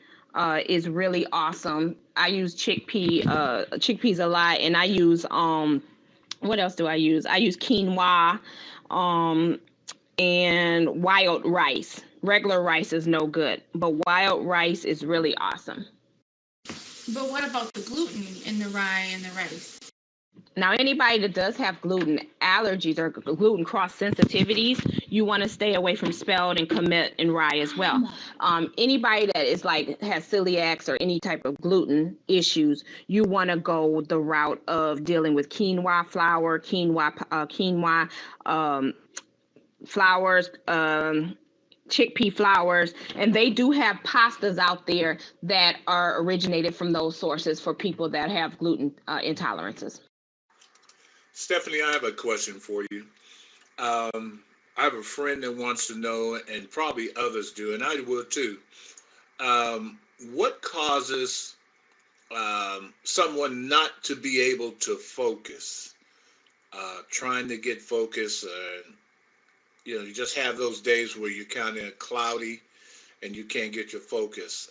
is really awesome. I use chickpeas a lot, and I use what else do I use? I use quinoa and wild rice. Regular rice is no good, but wild rice is really awesome. But what about the gluten in the rye and the rice? Now, anybody that does have gluten allergies or gluten cross sensitivities, you want to stay away from spelt and commit and rye as well. Anybody that is like has celiacs or any type of gluten issues, you want to go the route of dealing with quinoa flour, quinoa flours, chickpea flours, and they do have pastas out there that are originated from those sources for people that have gluten intolerances. Stephanie, I have a question for you. I have a friend that wants to know, and probably others do, and I will too. What causes someone not to be able to focus? Trying to get focus, you just have those days where you're kind of cloudy and you can't get your focus.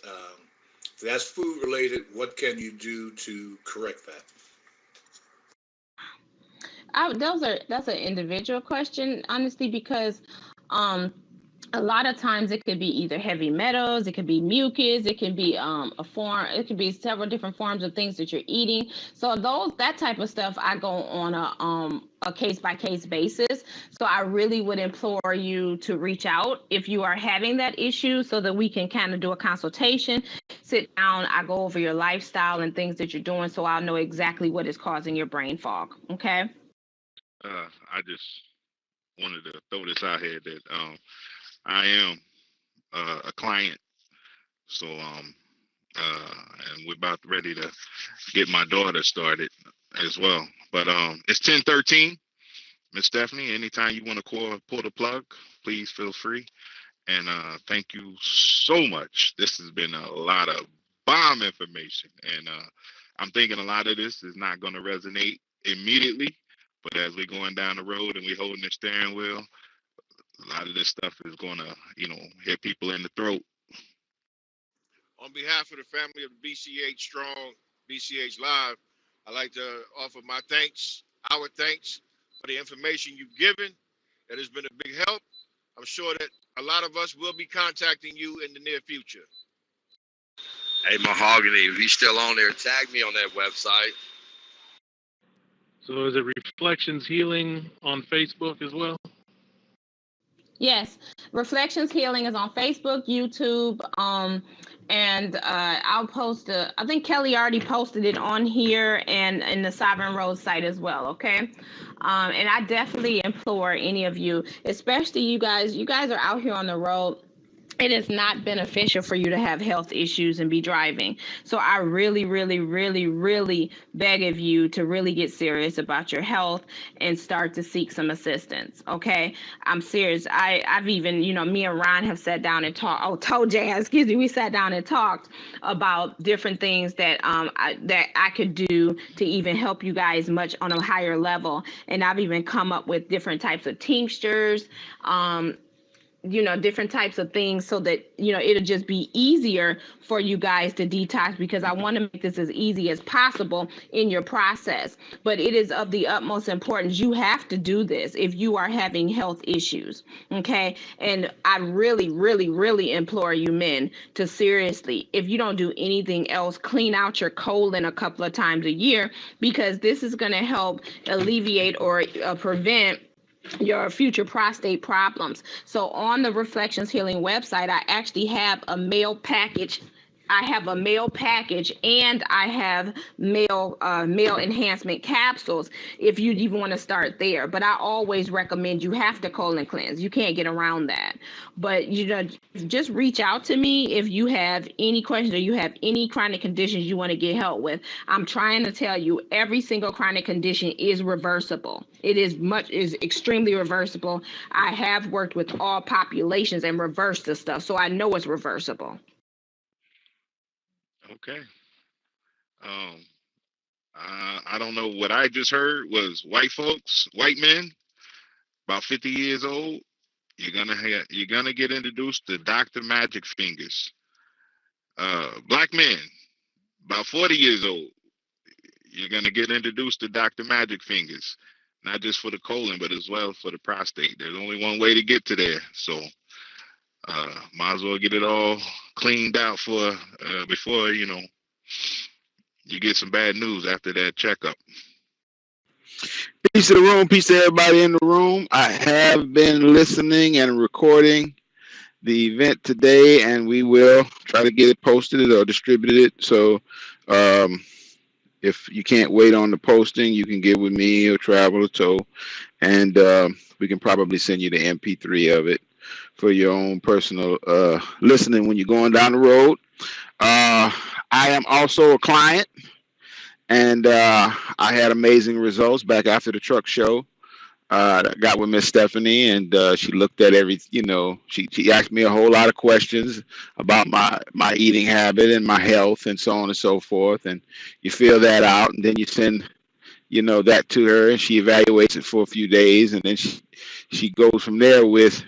If that's food related, what can you do to correct that? That's an individual question, honestly, because a lot of times it could be either heavy metals, it could be mucus, it can be it could be several different forms of things that you're eating. So that type of stuff, I go on a case by case basis. So I really would implore you to reach out if you are having that issue, so that we can kind of do a consultation, sit down, I go over your lifestyle and things that you're doing, so I'll know exactly what is causing your brain fog. Okay. I just wanted to throw this out here that I am a client, so and we're about ready to get my daughter started as well. But it's 10:13, Miss Stephanie. Anytime you want to pull the plug, please feel free. And thank you so much. This has been a lot of bomb information, and I'm thinking a lot of this is not going to resonate immediately. But as we're going down the road and we're holding the steering wheel, a lot of this stuff is going to, hit people in the throat. On behalf of the family of BCH Strong, BCH Live, I'd like to offer our thanks for the information you've given. That has been a big help. I'm sure that a lot of us will be contacting you in the near future. Hey, Mahogany, if you're still on there, tag me on that website. So is it Reflections Healing on Facebook as well? Yes, Reflections Healing is on Facebook, YouTube, and I'll post I think Kelly already posted it on here and in the Sovereign Road site as well, okay? And I definitely implore any of you, especially you guys are out here on the road. It is not beneficial for you to have health issues and be driving. So I really, really, really, really beg of you to really get serious about your health and start to seek some assistance. Okay, I'm serious. I've even, me and Ron have sat down and talked. We sat down and talked about different things that I could do to even help you guys much on a higher level. And I've even come up with different types of tinctures, different types of things, so that it'll just be easier for you guys to detox, because I want to make this as easy as possible in your process. But it is of the utmost importance. You have to do this if you are having health issues, okay? And I really, really, really implore you men to seriously, if you don't do anything else, clean out your colon a couple of times a year, because this is going to help alleviate or prevent your future prostate problems. So on the Reflections Healing website, I actually have a male package. I have a male package, and I have male enhancement capsules, if you even want to start there. But I always recommend you have to colon cleanse. You can't get around that. But just reach out to me if you have any questions or you have any chronic conditions you want to get help with. I'm trying to tell you, every single chronic condition is reversible. It is extremely reversible. I have worked with all populations and reversed the stuff, so I know it's reversible. Okay. I don't know, what I just heard was white men, about 50 years old, you're gonna get introduced to Dr. Magic Fingers. Black men, about 40 years old, you're gonna get introduced to Dr. Magic Fingers, not just for the colon, but as well for the prostate. There's only one way to get to there, so might as well get it all cleaned out before you get some bad news after that checkup. Peace to the room. Peace to everybody in the room. I have been listening and recording the event today, and we will try to get it posted or distributed. So if you can't wait on the posting, you can get with me or Travel or Toe, and we can probably send you the MP3 of it for your own personal listening when you're going down the road. I am also a client, and I had amazing results back after the truck show. I got with Miss Stephanie, and she looked at every, she asked me a whole lot of questions about my eating habit and my health and so on and so forth. And you fill that out, and then you send, that to her, and she evaluates it for a few days, and then she goes from there with,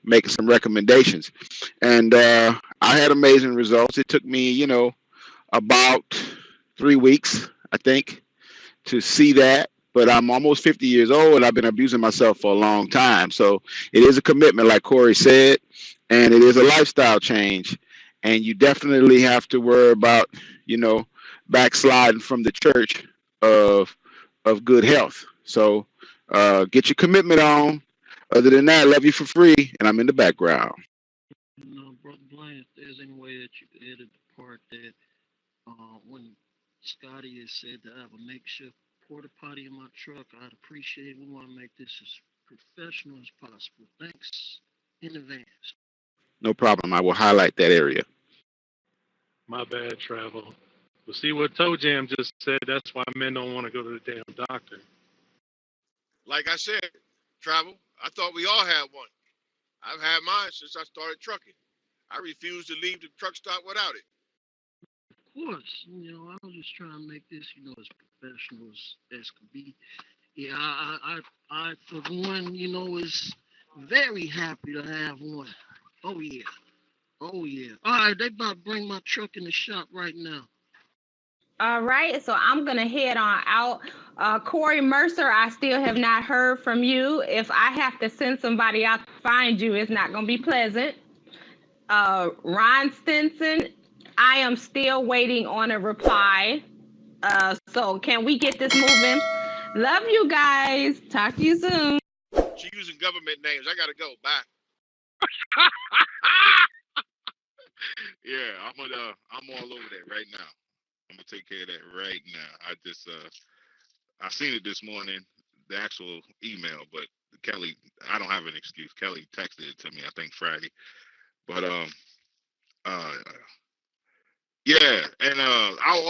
making some recommendations. And I had amazing results. It took me, about 3 weeks, I think, to see that. But I'm almost 50 years old, and I've been abusing myself for a long time. So it is a commitment, like Corey said, and it is a lifestyle change. And you definitely have to worry about, backsliding from the church of good health. So get your commitment on. Other than that, I love you for free, and I'm in the background. Brother Blaine, if there's any way that you could edit the part that when Scotty has said that I have a makeshift porta potty in my truck, I'd appreciate it. We want to make this as professional as possible. Thanks in advance. No problem. I will highlight that area. My bad, Travel. Well, see what Toe Jam just said. That's why men don't want to go to the damn doctor. Like I said, Travel, I thought we all had one. I've had mine since I started trucking. I refuse to leave the truck stop without it. Of course, I was just trying to make this, as professional as could be. Yeah, I for one, is very happy to have one. Oh yeah. All right, they about to bring my truck in the shop right now. All right, so I'm going to head on out. Corey Mercer, I still have not heard from you. If I have to send somebody out to find you, it's not going to be pleasant. Ron Stinson, I am still waiting on a reply. So can we get this moving? Love you guys. Talk to you soon. She using government names. I got to go. Bye. Yeah, I'm all over that right now. I'm gonna take care of that right now. I seen it this morning, the actual email, but Kelly, I don't have an excuse. Kelly texted it to me, I think Friday. But yeah, and I'll